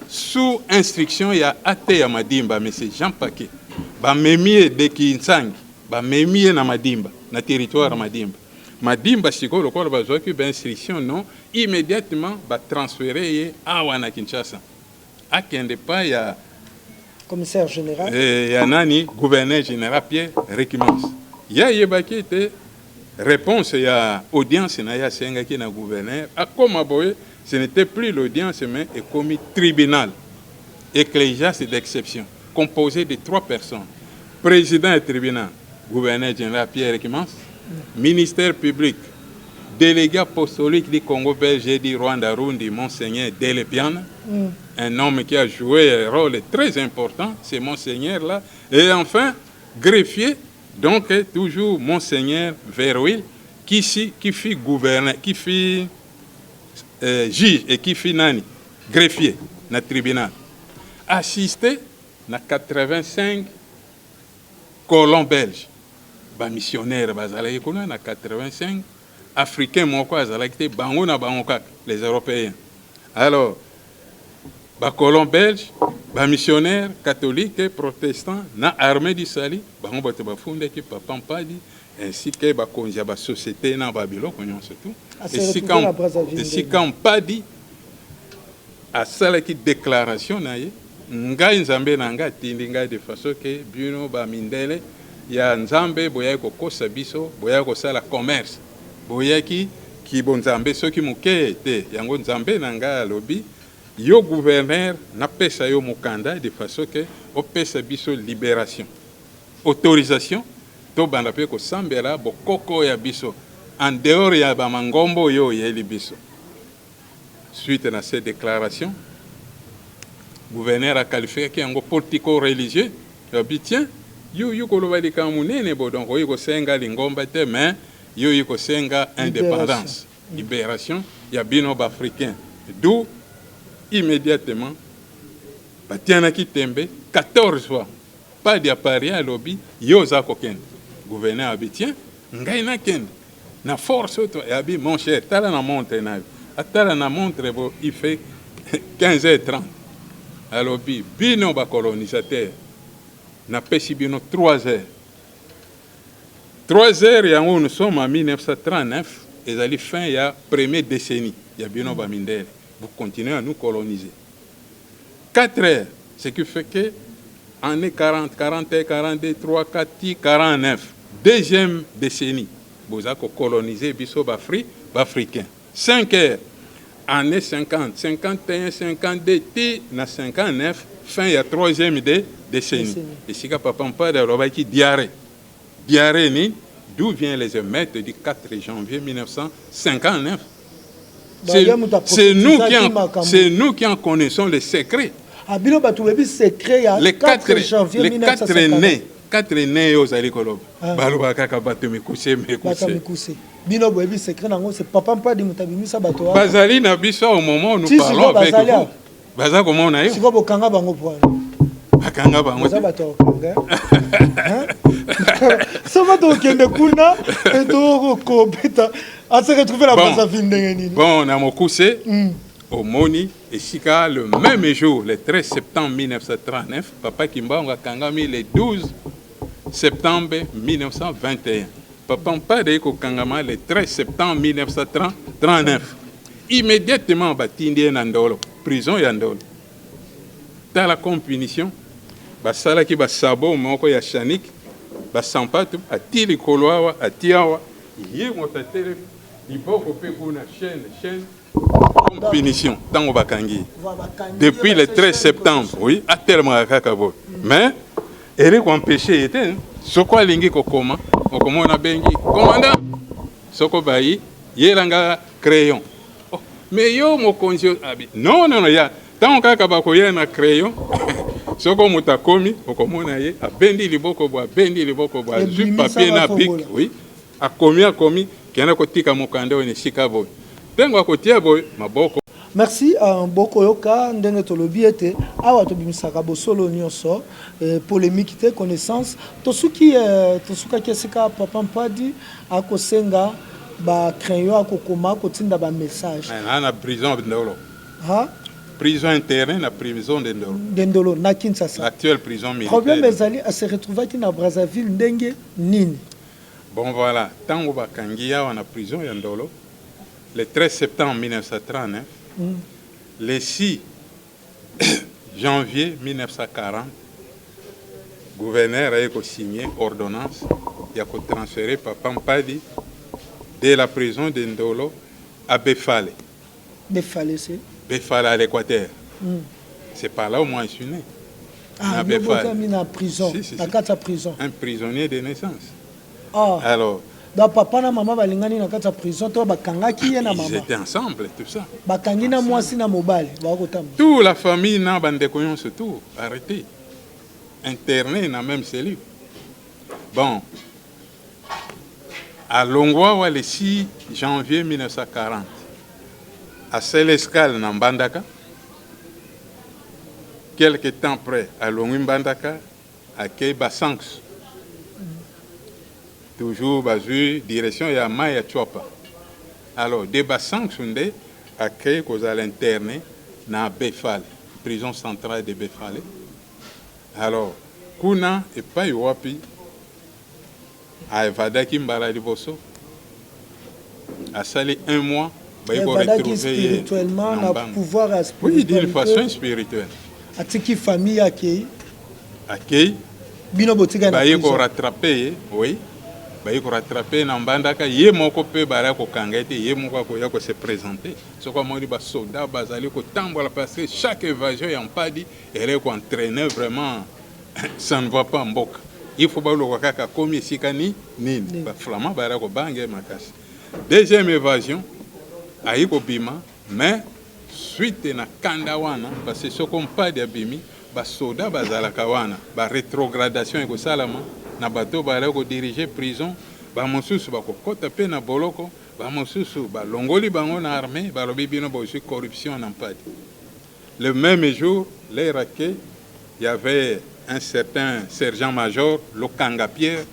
sous instruction ya ate ya Madimba monsieur Jean Paquet. Ba memie de Kinsangi, ba memie na Madimba, na territoire Madimba. Madimba siko lokola bazwaki ba instruction non immédiatement ba transférer awa na Kinshasa. Akende pa ya commissaire général. Yanani, gouverneur général Pierre Rekimans. Ya yebaki était réponse ya audience na ya senga ki na gouverneur. A comme boye, ce n'était plus l'audience mais est commis tribunal ecclésiastique d'exception composé de 3 personnes. Président du tribunal, gouverneur général Pierre Rekimans, ministère public, délégué apostolique du Congo belge du Rwanda Rundi, Monseigneur Delepiane, un homme qui a joué un rôle très important, c'est Monseigneur là. Et enfin, greffier, donc toujours Monseigneur Verouil, qui fit gouverneur, qui fit juge et qui fit nani, greffier, dans le tribunal. Assisté à 85 colons belges, missionnaires, na 85 Africains, les Européens. Alors, les colons belges, les missionnaires catholiques et protestants, na armée du Sali, ainsi que la société na Babylone, et si quand pas dit, à celle qui déclaration, ngai nzambe na nga tindi ngai de façon que bino ba mindele ya nzambe boyaki kokosa biso boyaki kosala commerce boyaki kibo nzambe soki moke te yango nzambe na ngai alobi yo gouverneur napesa yo mokanda de façon que opesa biso libération autorisation tobanda mpe kosambela bokoko ya biso en dehors ya bamangombo oyo oyeli biso. Suite à cette déclaration, le gouverneur a qualifié qui est politico-religieux. Il a dit tiens, yo koloba di kamunene bo donc yo senga lingomba te mais yo senga indépendance, libération, ya bino africain. D'où immédiatement batiana ki tembe 14 fois pas d'appareil à lobby yo za kokende. Gouverneur a dit tiens, ngai na kende na force auto et a dit mon cher, tala na montre na atala na montre bo il fait 15h30. Alors bino ba colonisateur na pesi bino 3h. 3h yango nous sommes en 1939 et à la fin il y a première décennie il y a bino ba mindele vous continuez à nous coloniser. 4h ce qui fait que année 40 41 42 3 4 49 deuxième décennie vous avez colonisé biso ba africain. 5h année 50, 51, 52, na 59, fin il y a troisième décennie. Et si papa pas de qui diarrhée. Diarrhée ni d'où vient les émeutes du 4 janvier 1959. C'est nous qui en connaissons les secrets. Les 4 janvier 1959. 4 nés aux alikolob. Baloba kaka bato mikuse. Bino boyebi secret nango c'est papa pas di mutabimisa bato. Bazali na biso au moment où nous parlons avec vous. Baza comment on a eu? Siko bokanga bango poa. Bakanga bango. Baza bato kanga. Ça va donc kende kuna et to ko beta. A se retrouver la base fin ndengeni. Bon, na mokuse au Moni et Sika le même jour le 13 septembre 1939, papa Kimbango kangami le 12 septembre 1921. Papa Mpade Kangama le 13 septembre 1939. Immédiatement, Batindi Nandolo, prison Yandolo. Dans la punition, Basala qui Basabo, Moko Yachanik, Basampatu, Atili Koloawa, Atiawa, Yemotatele, Iboko Pekuna, chaîne, punition, Tango Bakangi. Depuis le 13 septembre, oui, à tellement Kakabo. Mais, Eric empêché était, ce quoi Lingi Kokoma. Okomona bengi commandant soko bayi yelanga crayon mais yo mokonzi abi non ya tant kaka bakoya na crayon soko mutakomi okomona ye abendi liboko bo ju papier na bic oui akomi kena kotika mokande one sikabo tengo akotia boy maboko. Merci Mboko Yoka ndenge tolobi ete awa tobimisaka bosolo nyonso polémique te connaissance tosuki kesika papa Mpadi akosenga ba crayon akokoma kotinda ba message na prison ndolo prison interne na prison ndolo na Kinshasa l'actuelle prison militaire. Problème ezali a se retrouver qui na Brazzaville ndenge nini. Bon voilà tango bakangi awa na prison ya ndolo le 13 septembre 1939. Le 6 janvier 1940, le gouverneur a signé ordonnance et a transféré Papa Mpadi de la prison de Ndolo à Befale. Befale, c'est Befale à l'Équateur. C'est par là où moi je suis né. Ah, il en prison. Si. Prison. Un prisonnier de naissance. Ah. Alors, donc papa na maman balingani na kata prison to bakangaki ye na maman. Ils étaient ensemble tout ça. Bakangi na mwasi na mobile bakotama. Toute la famille na bande koyon surtout arrêté. Interné dans la même cellule. Bon. À Longwa le 6 janvier 1940. À Célescal na Mbandaka. Quelques temps après à Longwi Mbandaka à Keiba Sanks. Toujours basé direction ya Maya Chouapa. Alors des bassans sunde a créé qu'on a l'interné na Befale, prison centrale de Befale. Alors kuna et pas yoapi a evadaki mbala liboso a sali 1 mois ba yiko retrouver spirituellement na pouvoir spirituel. Oui, d'une façon spirituelle. Atiki famille accueil bino botika na baye prison ko rattraper oui baye ko rattraper na mbandaka ye moko pe bara ko kangete ye moko ko ya ko se présenter soko moni ba soldat bazali ko tambola parce que chaque évasion ya mpadi elle ko entraîner vraiment ça ne va pas mboka il faut ba lo kaka komi sikani nini ba flamand bara ko bange makasi deuxième évasion ayi ko bima mais suite na kanda wana parce que soko mpadi abimi ba soda bazalaka wana ba rétrogradation eko salama na bato ba ko diriger prison ba mosusu ba kokota pe na boloko ba mosusu ba longoli bango na armée ba lobi bino ba aussi corruption na mpadi. Le même jour les raquets il y avait un certain sergent-major Lokanga Pierre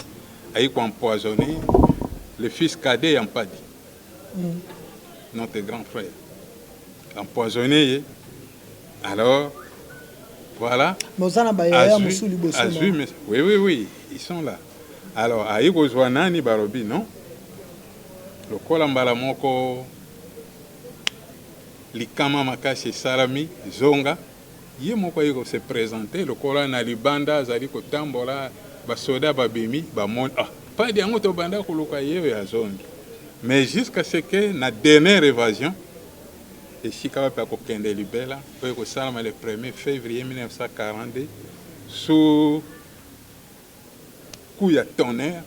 a été empoisonné le fils cadet ya mpadi notre grand frère empoisonné alors voilà. Oui, ils sont là. Alors, aïko zwanani barobi, non? Le kolambala moko likama makasi salami zonga. Ye moko aïko se présenter, le kola na libanda zali ko tambola basoda babimi bamon ah pas de angoto banda kuluka yewe ya zongi. Mais jusqu'à ce que na dernière évasion et Chicago pa kokende libela po ko salama le 1er février 1942 sous coup ya tonnerre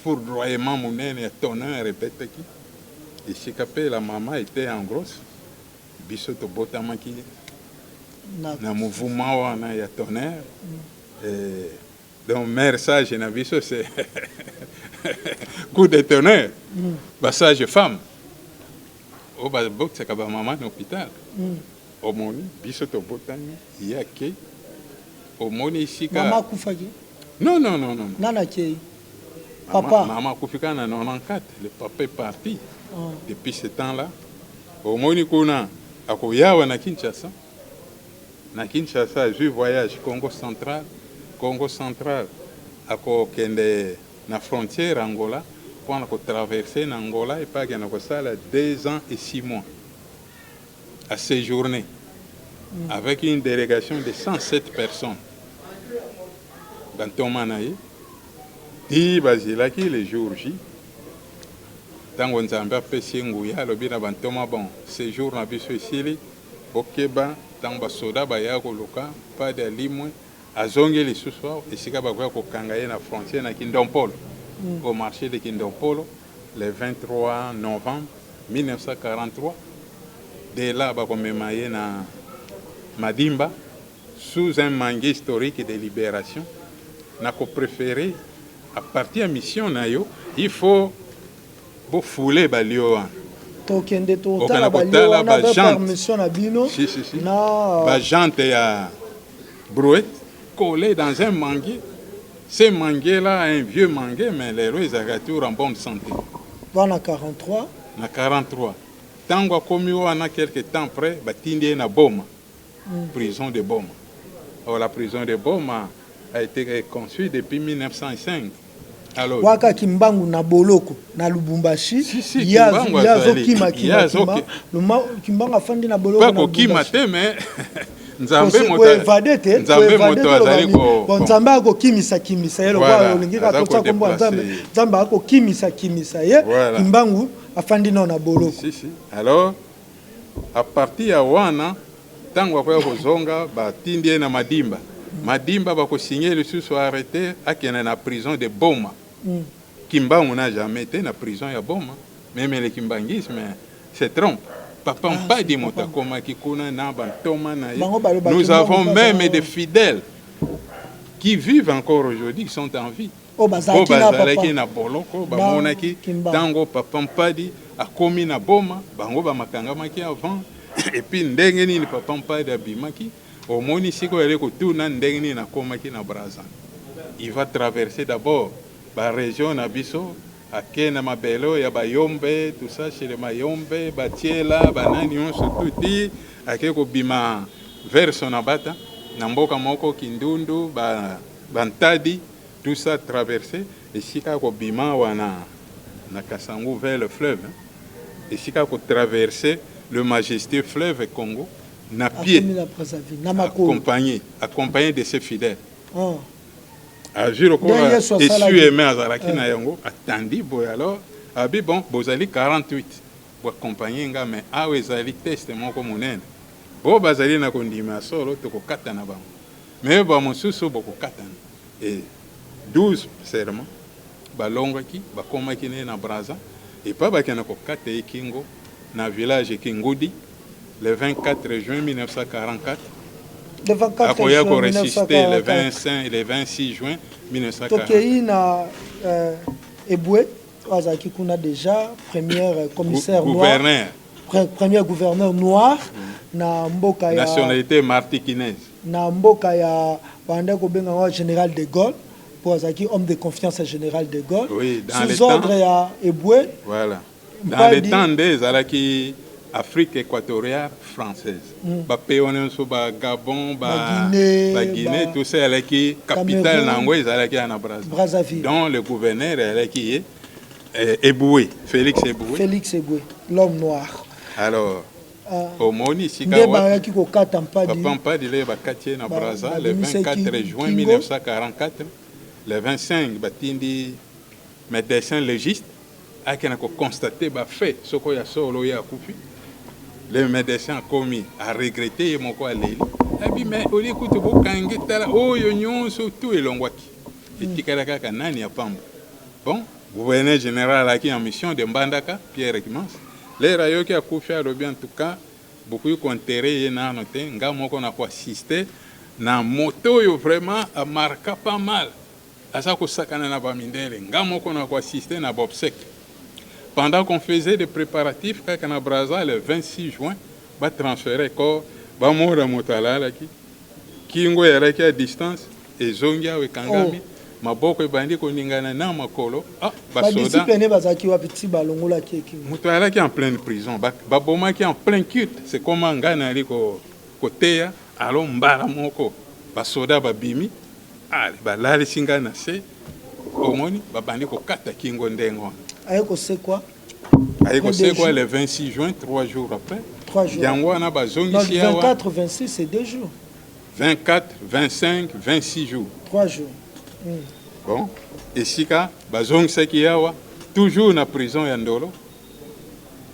foudroyement monene ya tonnerre répète qui et Chicago la maman était en grosse biso to botamaki na mouvement wana ya tonnerre et donc mère sage na biso c'est coup de tonnerre ba sage femme o ba bokse ka ba maman na hôpital o moni biso to botani yake o moni sika mama kufaki non nana kei papa maman kufika na 94 le papa est parti depuis ce temps là o moni kuna akoyawa na Kinshasa je voyage Congo central ako kende na frontière Angola pour traverser l'Angola et pas qu'il y a 2 ans et 6 mois à séjourner avec une délégation de 107 personnes. Bantomanaï, dit Basilaki le jour J. Tant qu'on s'en va pêcher ngouya, le bien Bantoma bon séjour na biso ici, Bokeba, tant basoda bayako loka, pas de limwe, azongi les sous-soirs et sika bakwa ko kangaye na frontière na Kindompolo. Au marché de Kindompolo le 23 novembre 1943. Dès là, on a na Madimba sous un mangue historique de libération. On a préféré, à partir de la mission, il faut fouler Balio. Tokende to tala Balio, on a permission à Bino. Si. La jante à brouette collée dans un mangue. Ce mangue-là, un vieux mangue, mais les rues sont en bonne santé. En 43. En 43. Tant qu'on a quelques temps après, il y a une Boma, prison de Boma. Alors, la prison de Boma a été construite depuis 1905. Alors, waka kimbangu na boloko na Lubumbashi yazo kimbangu afandi na boloko na Lubumbashi mais nzambe moto azali ko nzambe ako kimisa yelo kwa olingi ka tota kombo nzambe ako kimisa ye kimbangu afandi na boloko si alors à partir ya wana tango kwa kozonga batindi na madimba bako signer le sous arrêté akena na prison de Boma. Kimbangu n'a jamais été na prison ya Boma, même le kimbangisme c'est trompe. Papa pas dit motakoma kikuna na bantoma na. Nous avons même des fidèles qui vivent encore aujourd'hui, qui sont en vie. Bazalaki na boloko bamonaki tango papa mpadi akomi na Boma, bango ba makangamaki avant et puis ndenge nini papa mpadi abimaki omoni siko yele kotuna ndenge nini nakomaki na Brazza. Il va traverser d'abord la région Nabiso, à Kena Mabelo, ya Bayombe, tout ça chez les Mayombe, Batiela, Banani, on se tout dit, à Keko Bima, vers Sonabata, Namboka Moko, Kindundu, Bantadi, tout ça traversé, et Chicago Bima, Wana, Nakasangu vers le fleuve, et Chicago traversé le majestueux fleuve Congo, na pied, accompagné de ses fidèles. azwi lokola Nde Yesu asalaki. esu eme azalaki na yango atandi boye alors abi bon bozali 48 boaccompagne nga mais awa ezali teste moko monene bo bazali na kondima solo tokokata na bango mais bamosusu bokokatana e 12 serment balongwaki bakomaki ne na Braza epa bakenda kokata ye kingo na village Kingudi le 24 juin 1944 le 24 akoya juin koresiste le 1944 25 le 26 juin 1944 tokei na ebwe azalaki kuna déjà premier commissaire gouverneur noir premier gouverneur noir na mboka ya nationalité martiniquaise na mboka ya banda kobenga général de Gaulle pour azalaki homme de confiance à général de Gaulle oui, sous ordre ya ebwe voilà dans les temps des alaki Afrique équatoriale française bapeyo nyonso Gabon Guinée tout ça alaki capitale nango ezalaki na Brazzaville donc le gouverneur alaki Eboué Félix Eboué l'homme noir alors omoni sika nde bayaki kokata mpadi le bakati na Brazza le 24 juin 1944 le 25 batindi médecin légiste akena ko constater ba fait soko ya solo ya kufi le médecin a commis à regretter moko aleli abi mais oli kutu bokangi tala oyo nyonso tout elongwaki etikala kaka nani ya pamba bon gouverneur général aki en mission de Mbandaka Pierre Kimans les rayoki akufi alobi en tout cas beaucoup conterré na noté nga moko na ko assister na moto yo vraiment a marqué pas mal asa ko sakana na bamindele nga moko na ko assister na bobsek pendant qu'on faisait des préparatifs kaka na Braza le 26 juin ba transférer corps ba mora motala laki kingo ya laki à distance ezongia we kangami maboko ebandi koningana na makolo basoda discipline bazaki wapi ti balongola keki mutala ki en pleine prison ba boma ki en plein culte c'est comme ngana ali ko koteya alo mbala moko basoda babimi ale balali singana se omoni babandi ko kata kingo ndengo ayeko c'est quoi le 26 juin 3 jours après 3 jours yango na bazongi non, si 24 26 c'est 2 jours 24 25 26 jours 3 jours bon esika bazongisaki yawa toujours na prison ya Ndolo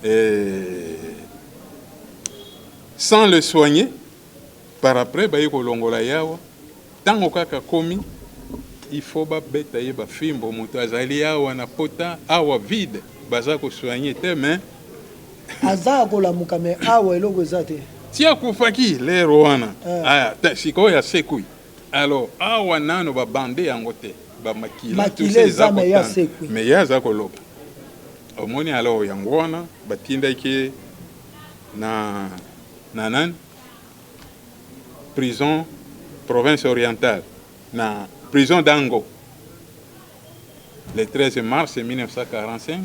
et sans le soigner par après bayi kolongola yawa tango kaka komi il faut babeta ye bafimbo moto azali yawa na pota awa vide baza ko soigner te mais aza kolamuka me awa eloko eza te tia kufaki lero wana aya sikoyo ya sekui alors awa nano babande yango te bamakila eza me ya sekui mais ya za koloba omoni alors yango wana batindaki na nan prison province orientale na prison d'Ango le 13 mars 1945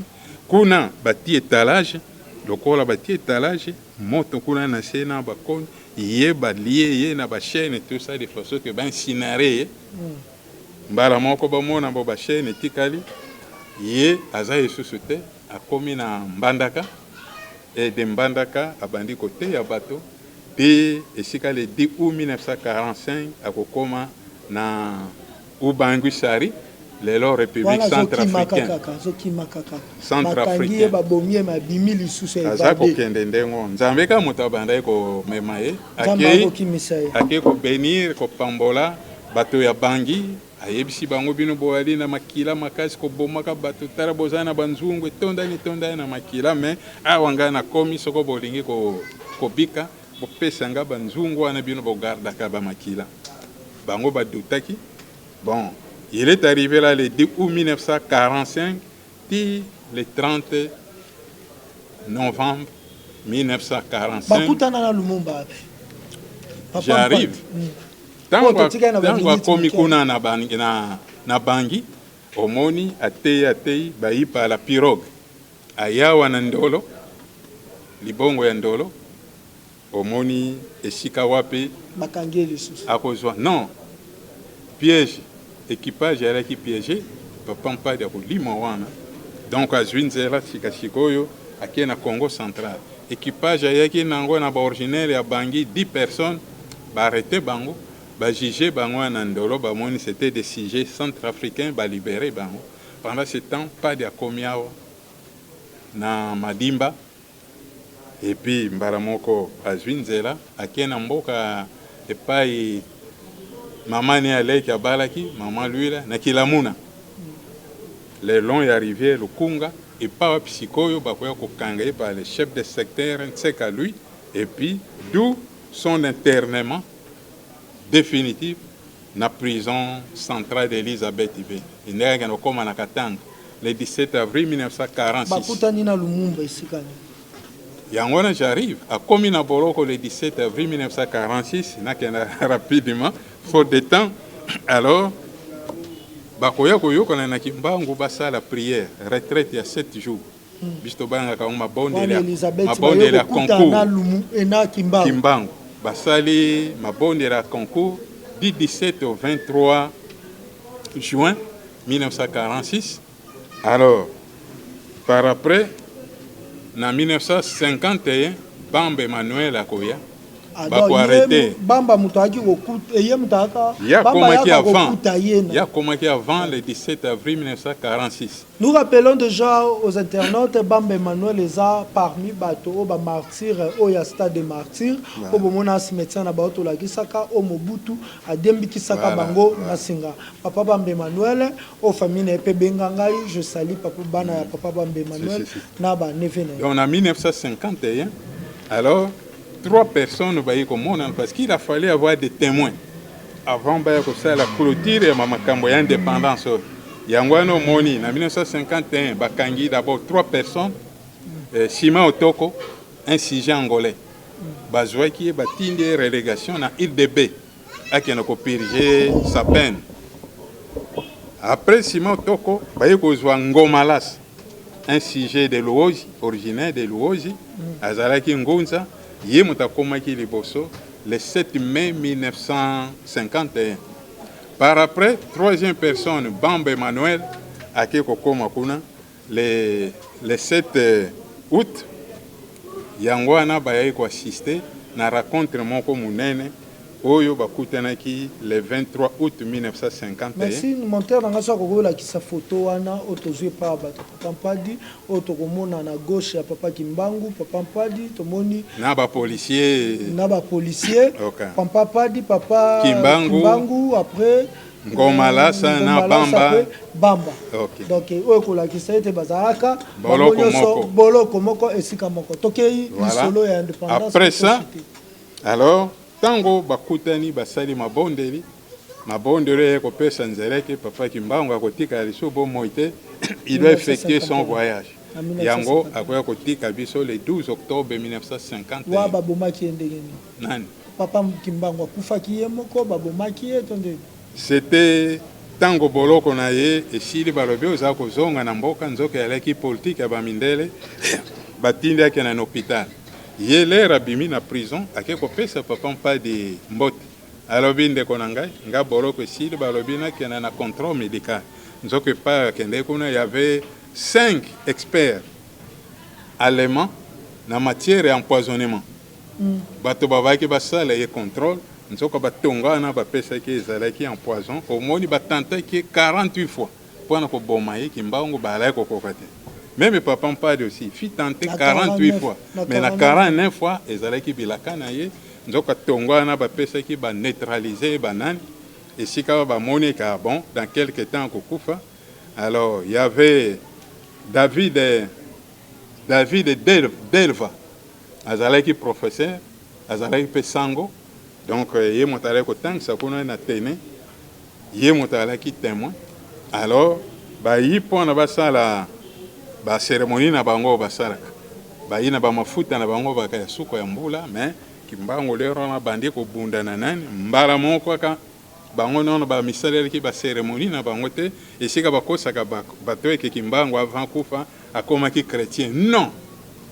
kuna bati étalage lokola bati étalage moto kuna na sena bakoni ye balie ye na ba chaîne tout ça de façon que ben sinare mbala moko bamona bo ba chaîne tikali ye aza yesusu te akomi na Mbandaka et de Mbandaka abandi côté ya bato pe esika le 10 août 1945 akokoma na Ubangu Sari lelo République centrafricaine centrafricaine aza kokende ndengo nzambe ka moto abanda ko mema ye ake ko benir ko pambola bato ya bangi ayebisi bango bino boali na makila makasi ko bomaka bato tara bozana banzungu tonda na makila mais awanga na komi soko bolingi ko bika bopesa nga banzungu wana bino bogardaka ba makila bango badutaki bon il est arrivé là le 10 août 1945 puis le 30 novembre 1945 j'arrive tango akomi kuna na bangi omoni atei bayipa la pirogue ayawa na Ndolo libongo ya Ndolo omoni esika wapi bakangi lisusu akozwa non piège équipage alaki piégé papa mpadi akolima wana donc azwi nzela sikasikoyo akie na Congo central équipage ayaki nango na baoriginaire ya bangi 10 personnes baarrete bango jugé bango na ndolo bamoni c'était des sujets centrafricains libéré bango. Pendant ce temps pas de komiao na Madimba et puis mbala moko azwi nzela akena mboka epai mama ni aleki abalaki mama luila na Kilamuna le long ya rivière Lukunga et pas psychoyo bakoya kokanga par le chef de secteur Ntseka lui et puis d'où son internement définitif na prison centrale d'Elisabeth Ibe inega no koma na Katanga le 17 avril 1946 bakutani na Lumumba isikani Yangona j'arrive à Komina Boloko le 17 avril 1946 nakena rapidement faute de temps alors bakoya koyoka na Kimbangu basala prière retraite ya 7 jours bisto banga ka mabondela concours na Kimbangu basali mabondela concours du 17 au 23 juin 1946 alors par après en 1951 Bamba Emmanuel akoya bako arrêté Bamba mutaki okuta eye mutaka ya komaki avant le 17 avril 1946. Nous rappelons déjà aux internautes Bamba Emmanuel les a parmi bato ba martyrs au ya stade de martyrs au bomona cimetière na bato la kisaka au Mobutu a dembi kisaka bango na singa papa Bamba Emmanuel au famille na pe bengangai je salue papa bana ya papa Bamba Emmanuel na ba nevene. En 1951 alors 3 personnes parce qu'il a fallu avoir des témoins avant de la clôture et makambo ya indépendance. Yangwano Moni, en 1951, Bakangi d'abord 3 personnes, Sima Otoko, un sujet angolais. Bazoué qui est bâti une relégation dans l'île de B, à qui on purgé sa peine. Après Sima Otoko, Bayeko Ngomalas, un sujet de Louoji, originaire de Louoji, Azalaki Ngonza. Le 7 mai 1951. Par après, 3e personne, Bamba Emmanuel, à Makuna, le 7 août, Yangwana Bayeko assisté na rencontre moko munene Oyo bakutanaki le 23 août 1951. Merci, monteur dans la qui sa photo wana otozwe pa bato papa mpadi otokomona na gauche ya papa Kimbangu papa mpadi tomoni na ba policier okay. Papa mpadi papa Kimbangu après Ngomalasa na Bamba. Okay. Donc oyo kolakisa ete bazalaka boloko moko esika moko tokei lisolo ya indépendance. Après ça alors tango bakutani basali mabondeli ko pesa nzeleke papa Kimbangu akotika liso bo moite il doit effectuer son voyage. Yango akoya kotika biso le 12 octobre 1951. Wa babomaki ndengeni. Nani? Papa Kimbangu akufaki ye moko babomaki etonde. C'était tango boloko na ye esili balobi oza kozonga na mboka nzoka ya leki politique ya bamindele batindi yake na hôpital. Ye lera bimi na prison ake kopesa papa mpa de mbote alobi ndeko na ngai nga boloko esili balobi na kena na contrôle médical nzoka pa kende kuna y avait 5 experts allemands na matière d'empoisonnement. Bato babaki basala ye contrôle nzoka batonga na bapesa ki ezalaki en poison omoni batanta ki 48 fois pour ko boma ye Kimbangu bala ko kokate. Même papa Mpadi aussi fit tenter 48 fois mais na 49 fois ezalaki bilaka na ye nzoka tonga na bapesa ki ba neutraliser banane et si ka ba moni ka bon dans quelques temps kokufa. Alors il y avait David Delva azalaki professeur azalaki pesango. Donc, il y a un ça qu'on a tenu, il y a un témoin. Alors, il y a une cérémonie na bango basala. Il y a une mafuta na bango bakaya suko ya mbula, mais Kimbangu lero na bandi ko bunda na nani, mbala moko ka bango non ba misala ki ba cérémonie na bango te, et sika bakosa ka bato ke Kimbangu avant kufa akoma ki chrétien. Non.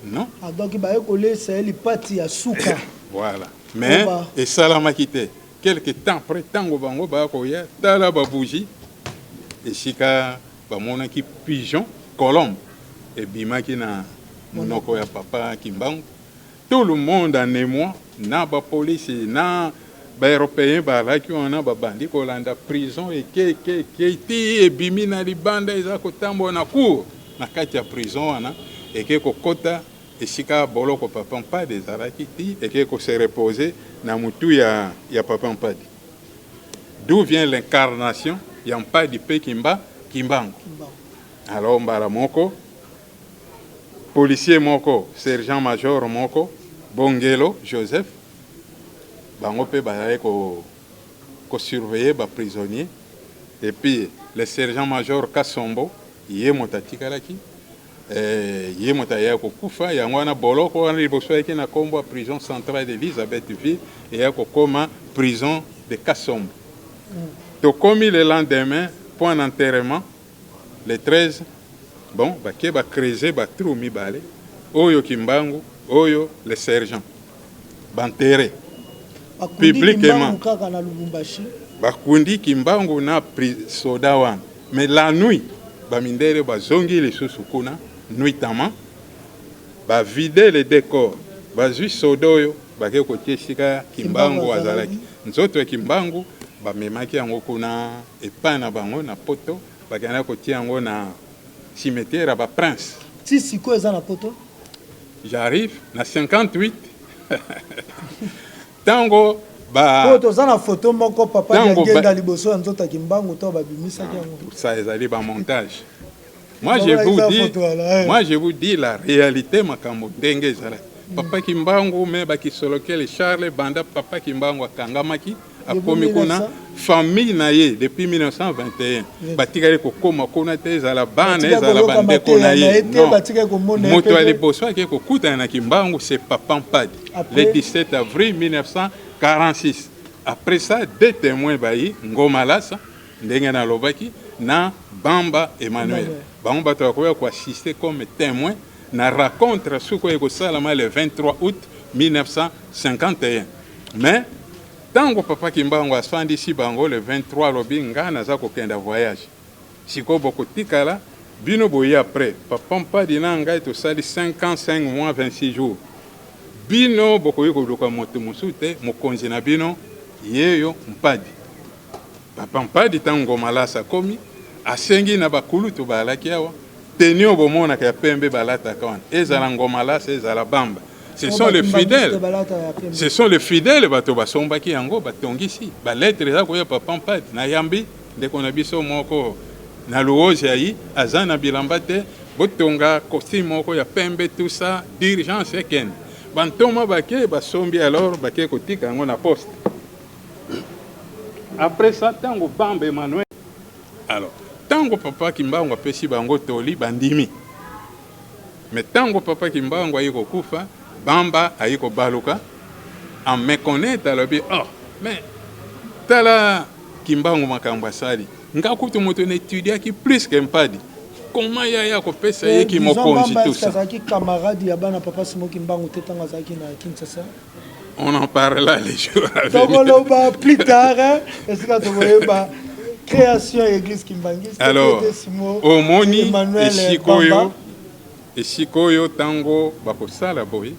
Non. Ah donc ba ko laisser les parti ya suka. Voilà. Mais et salamaki te quelque temps après tango bango ba ko ya tala ba bougie et sika ba monaki pigeon colombe et bimaki na monoko ya papa Kimbangu. Tout le monde en émoi na ba police na baeuropéen balaki wana babandi kolanda prison ekei ebimi na libanda eza kotambola na cour na kati ya prison wana ekei kokota esika boloko Papa Mpadi ezalaki ti ekei kose reposer na mutu ya Papa Mpadi. D'où vient l'incarnation ya Mpadi pe Kimbangu. Alors mbala moko policier moko sergent major moko Bongelo Joseph bango pe bazali ko surveiller ba prisonnier et puis le sergent major Kasombo ye motatikalaki ye motaya ko kufa yango wana boloko wana liboso yake na kombo ya prison centrale d'Elisabethville et ya ko koma prison de Kasombo. To komi le lendemain point d'enterrement le 13 bon bake ba creuser ba trou mibale oyo Kimbangu oyo le sergent banterre publiquement bakundi Kimbangu na soda wana mais la nuit bamindele bazongi lisusu kuna nuitamment ba vider le décor bazwi soda oyo bake kotie sika Kimbangu azalaki nzoto ya Kimbangu bamemaki yango kuna epai na bango na poto bakenda kotia yango na cimetière ba Prince. Si siko eza na poto j'arrive na 58 tango ba poto za na photo moko papa ya ngenda liboso ya nzota Kimbangu to babimisaki yango ça ezali ba montage. Moi je vous dis la réalité makambo ndenge ezalaki. Papa Kimbangu me bakisolokele Charles banda Papa Kimbangu akangamaki akomi kuna famille na ye depuis 1921 batikali kokoma kuna te ezala bana ezala bandeko na ye moto ya liboso ake kokutana na Kimbangu c'est Papa Mpadi le 17 avril 1946. Après ça deux témoins bayi Ngomalasa ndenge na lobaki na Bamba Emmanuel bango bato bakoya ko assister comme témoin na raconte suko ekosalama le 23 août 1951. Mais tango Papa Kimbangu asfandi si bango le 23 lobi nga naza kokenda voyage siko boko tikala bino boye après Papa Mpadi na ngai tosali 5 ans 5 mois 26 jours bino boko yiko luka moto musute mokonzi na bino yeyo Mpadi. Papa Mpadi tango malasa komi asengi na bakulutu balaki awa tenio bomona ka pembe balata kawan ezala ngomalasa ezala bamba. Ce sont les fidèles. Ce sont les fidèles bato basombaki yango batongisi ba lettre za ko ya Papa Mpadi na yambi ndeko na biso moko na luozi ayi azana bilamba te botonga costume moko ya pembe tout ça d'urgence eken bantoma bake basombi alors bake kotika yango na poste. Après ça tango Bamba Emmanuel alors tango Papa Kimbangu apesi bango toli bandimi mais tango Papa Kimbangu ayiko kufa Bamba ayiko baluka en méconnaître alobi oh mais tala Kimbangu makambo asali ngakutu moto na étudier qui plus que Mpadi comment ya ko pesa yeki mokonzi tout ça Zaki camarade ya bana Papa Simon Kimbangu tetanga zaki na Kinshasa. On en parle là les jours à venir. Donc on plus tard est-ce que tu voyez ba création église Kimbangiste. Alors omoni esikoyo tango bakosala boy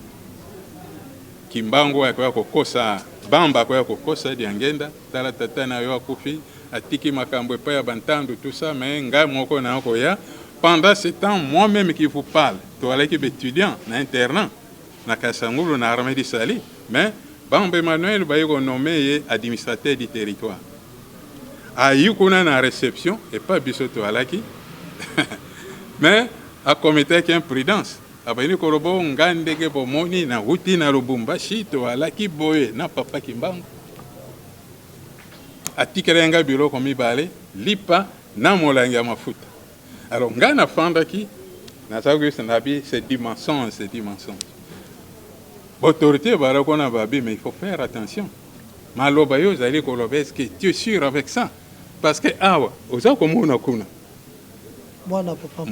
Kimbangu akoya kokosa Bamba akoya kokosa diangenda tala tata na yo akufi atiki makambo epa ya bantandu tout ça mais nga moko na koya pendant ce temps moi-même qui vous parle toi qui étudiant na internat na Kasangulu na armée du Sali mais Bamba Emmanuel bayiko nommé administrateur du territoire ayikuna na réception et pas biso to alaki mais a commettre qu'imprudence abani korobo ngandeke bomoni na huti na Lubumbashi to alaki boye na Papa Kimbangu atikerenga biloko mibale lipa na molangi ya mafuta. Alors ngana fandaki na sagusi nabi c'est dimension autorité barakona babi mais il faut faire attention maloba yo zali koloba est-ce que tu es sûr avec ça parce que awa oza komona kuna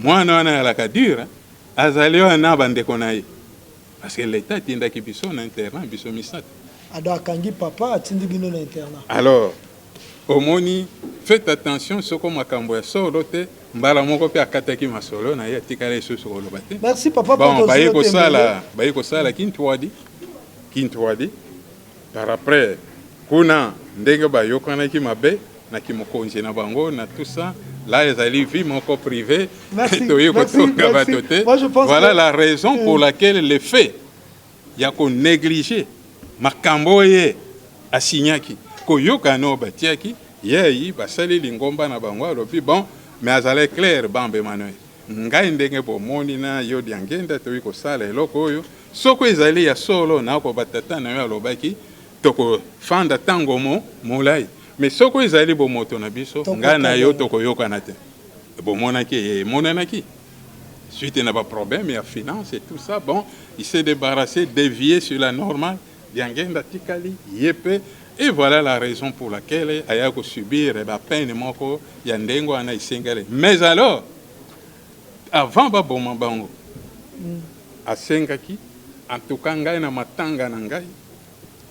mwana wana la kadira azaliwa na bandeko na ye parce que l'état tindaki biso na internat biso misata ado akangi papa atindi bino na internat. Alors omoni faites attention soko makambo ya solo te mbala moko pe akataki masolo na ye tikala isusu koloba te. Merci papa bon bayiko sala kintwadi par après kuna ndenge bayokanaki mabe na kimokonzi na bango na tout ça. Là, ils allaient vivre encore privé. Merci. Voilà la raison pour laquelle le fait il y a qu'on négligé makamboye asignaki koyoka no batiaki yeyi basali lingomba na bango alobi bon mais azale clair bambe Emmanuel ngai ndenge bomoni na yo diangenda to ko sala eloko oyo soko ezali ya solo na ko batata na yo alobaki toko fanda tango molai mais soko ezali bomoto na biso ngai na yo toko yokana te bomonaki e monanaki suite n'a pas problème, il y a finance et tout ça. Bon, il s'est débarrassé, dévié sur la normale. Diangenda Tikali, Yepe. Et voilà la raison pour laquelle il y a subir la peine moko yandengo ana isengale. Mais alors, avant Baboma Bango, à Sengaki, en tout cas, na matanga nangai,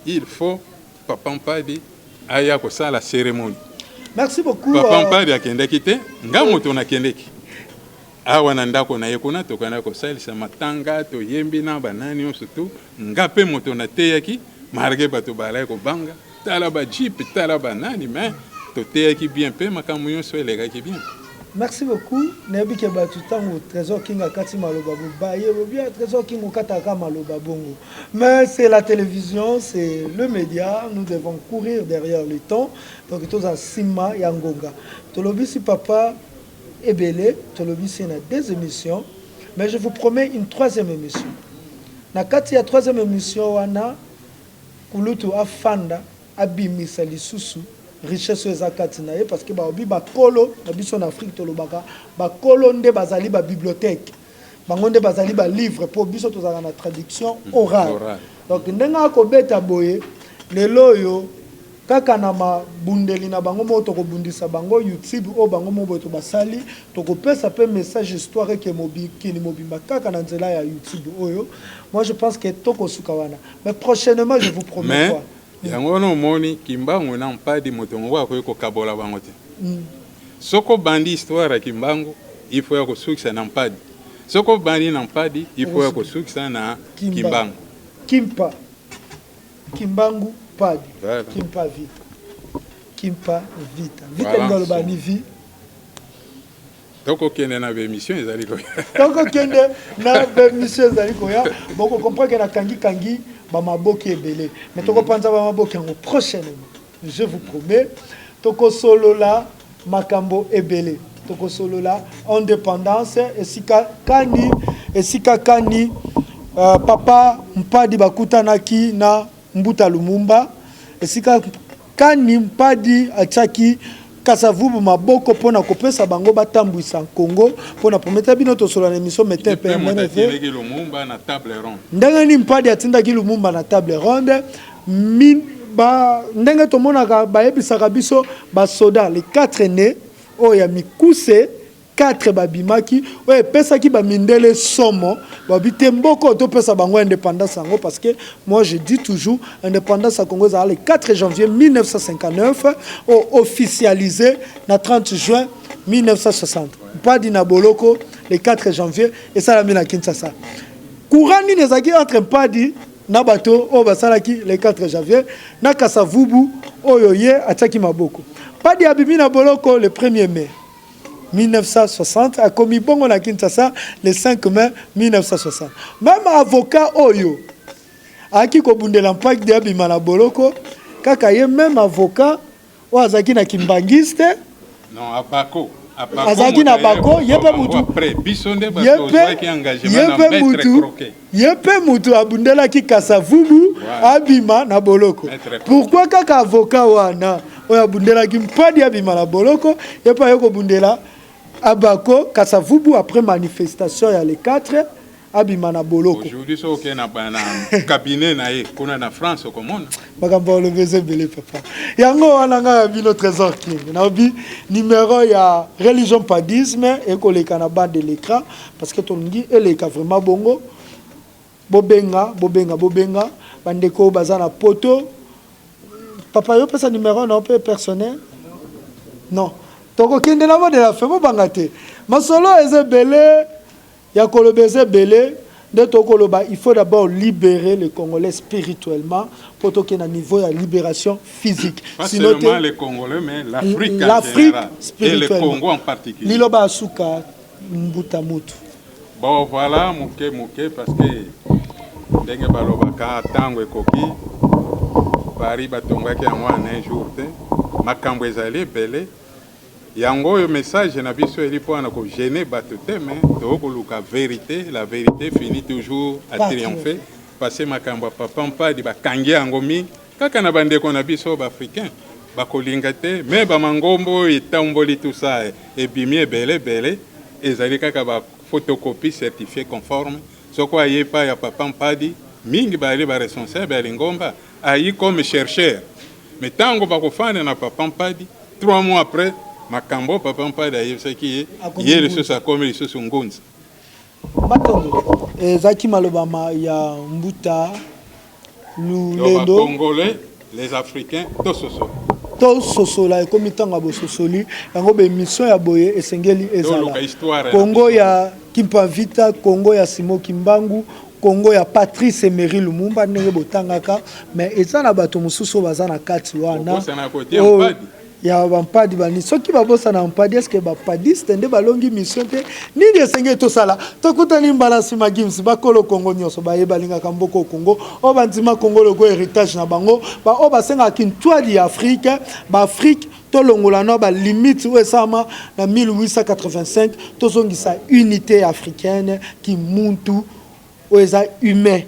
il faut Papa Mpadi aya ko ça la cérémonie. Merci beaucoup. Papa Mpadi akende kite, ngamoto na kendeki. Awa na ndako na yekuna tokana ko salisa matanga to yembi na banani on surtout ngape moto na teyaki marge bato balai ko banga tala ba jeep tala banani mais to teyaki bien pe makamu yo so elega ki bien. Merci beaucoup. Nebi ke batu tango trésor kinga kati maloba baye bien trésor kingo kataka maloba bongo. Mais c'est la télévision, c'est le média, nous devons courir derrière le temps. Donc tous en sima yangonga. Tolobi si papa Ebele, Tolobisi na 2 émissions, mais je vous promets une 3e émission. Na kati ya 3e émission wana kulutu afanda abimisa lisusu richesse ezakati na ye parce que ba obi ba kolo na biso na Afrique tolobaka ba kolo nde bazali ba bibliothèque. Bango nde bazali ba livre pour biso tozala na traduction orale. Donc ndenga ko beta boye lelo yo kaka na mabundeli na bango mo to ko bundisa bango YouTube o bango mo boto basali to ko pesa pe message histoire ke mobi kini mobimba kaka na nzela ya YouTube oyo. Moi je pense que to ko sukawana mais prochainement je vous promets quoi yango no moni kimbango na mpadi motongo wa ko kabola bango te soko bandi histoire ya kimbango il faut ya ko sukisa na mpadi soko bandi na mpadi il faut ya ko sukisa na kimbango kimbangu Padi, voilà. Kimpa vita. Kimpa vita. Vita voilà, ngalo ni vie. Toko kende na émission ezali ko. Toko kende na émission ezali ko ya. Boko comprendre que na kangi ba maboki ebele. Mais toko panza ba maboki en prochainement. Je vous promets. Toko solo la makambo ebele. Toko solo la indépendance esika kani papa Mpadi bakutanaki na Mbuta Lumumba esika kani Mpadi achaki Kasavubu maboko pona kopesa bango batambwisa Congo pona prometa bino to solo na émission metin pe MNV Lumumba na table ronde ndenge ni Mpadi atindaki Lumumba na table ronde ndenge to monaka bayebisaka biso ba soda les 4 nés oya mikuse 4 babimaki oye pesa ki ba mindele somo babite mboko to pesa bango indépendance sango parce que moi je dis toujours indépendance à Congo le 4 janvier 1959 officialisé na 30 juin 1960 pas di na boloko le 4 janvier et ça la mina Kinshasa courant ni nezaki entre Mpadi na bato o basalaki le 4 janvier na Kasavubu oyo ye ataki maboko Mpadi abimi na boloko le 1er mai 1960 a commis bongo na Kinshasa le 5 mai 1960. Même avocat oyo aki ko bundela Mpadi de abima na boloko kaka ye même avocat o azaki na kimbangiste non abako azaki na bako yepe mutu après bisonde bato qui engagement na maître croquet yepe mutu abundela ki Kasavubu abima na boloko pourquoi kaka avocat wana oya bundela ki Mpadi abima na boloko yepa yoko bundela Abako Kasavubu après manifestation ya le 4 abima na boloko aujourd'hui so ke na cabinet na ye kuna na France comment makambo le baiser belé papa yango wana nga bino trésor king na bi numéro ya religion padisme et koleka na bas de l'écran parce que tongi eleka vraiment bongo bobenga bandeko bazana poto papa yo pesa numéro na pe personnel non toko kende na de la femme bangate masolo ezebele ya kolobeze belé il faut d'abord libérer les Congolais spirituellement pour qu'il y ait un niveau de libération physique. Pas seulement les Congolais, mais l'Afrique et le Congo en particulier. Liloba Asuka Mbutamutu. Bon, voilà, mouké, parce que Dengue Balobaka, Tango et Koki, Paris Batongaki en moi un jour, Makambo ezali belé. Yango le message na biso eli po na ko gêner batote mais tokoluka vérité, la vérité finit toujours à triompher. Passer makambo papa mpadi bakangi yango mingi kaka na bandeko na biso ba africain bakolinga te mais ba mangombo etamboli tout ça et bimi belé ezali kaka ba photocopie certifiée conforme soko ayepa ya papa mpadi mingi bali ba responsable ya lingomba ayi comme chercheur mais tango bakofana na papa mpadi 3 mois après makambo papa mpadi ayebisaki ye lisusu akomi lisusu ngunza Batondo ezaki malobama ya mbuta lulendo Congolais les Africains to sosola ekomi tanga bososoli yango be mission ya boye esengeli ezala Congo ya Kimpavita, Congo ya Simo Kimbangu, Congo ya Patrice Emery Lumumba ndenge botangaka mais ezana bato mususu bazana kati wana ya bampadi bani soki babosa na mpadi eske bapadiste nde balongi mission te nini esenge tosala tokutani mbala sima gimsi bakolo Congo nyonso bayebalingaka mboko Congo o banzima Congo loko héritage na bango ba o basenga kintwadi ya Afrique ba Afrique tolongola no ba limite wesama na 1885 tozongisa unité africaine ki muntu oeza humain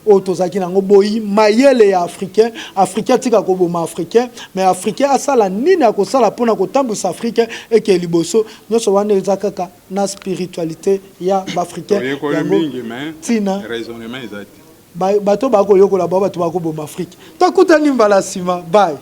otozaki nango boyi mayele ya africain tika ko boma africain mais africain asala nini akosala pona ko tambusa africain eke liboso nyoso wana ezakaka na spiritualité ya africain tina raisonnement ezati bato bako yokola bato bako boma Afrique takutani mbala sima bye.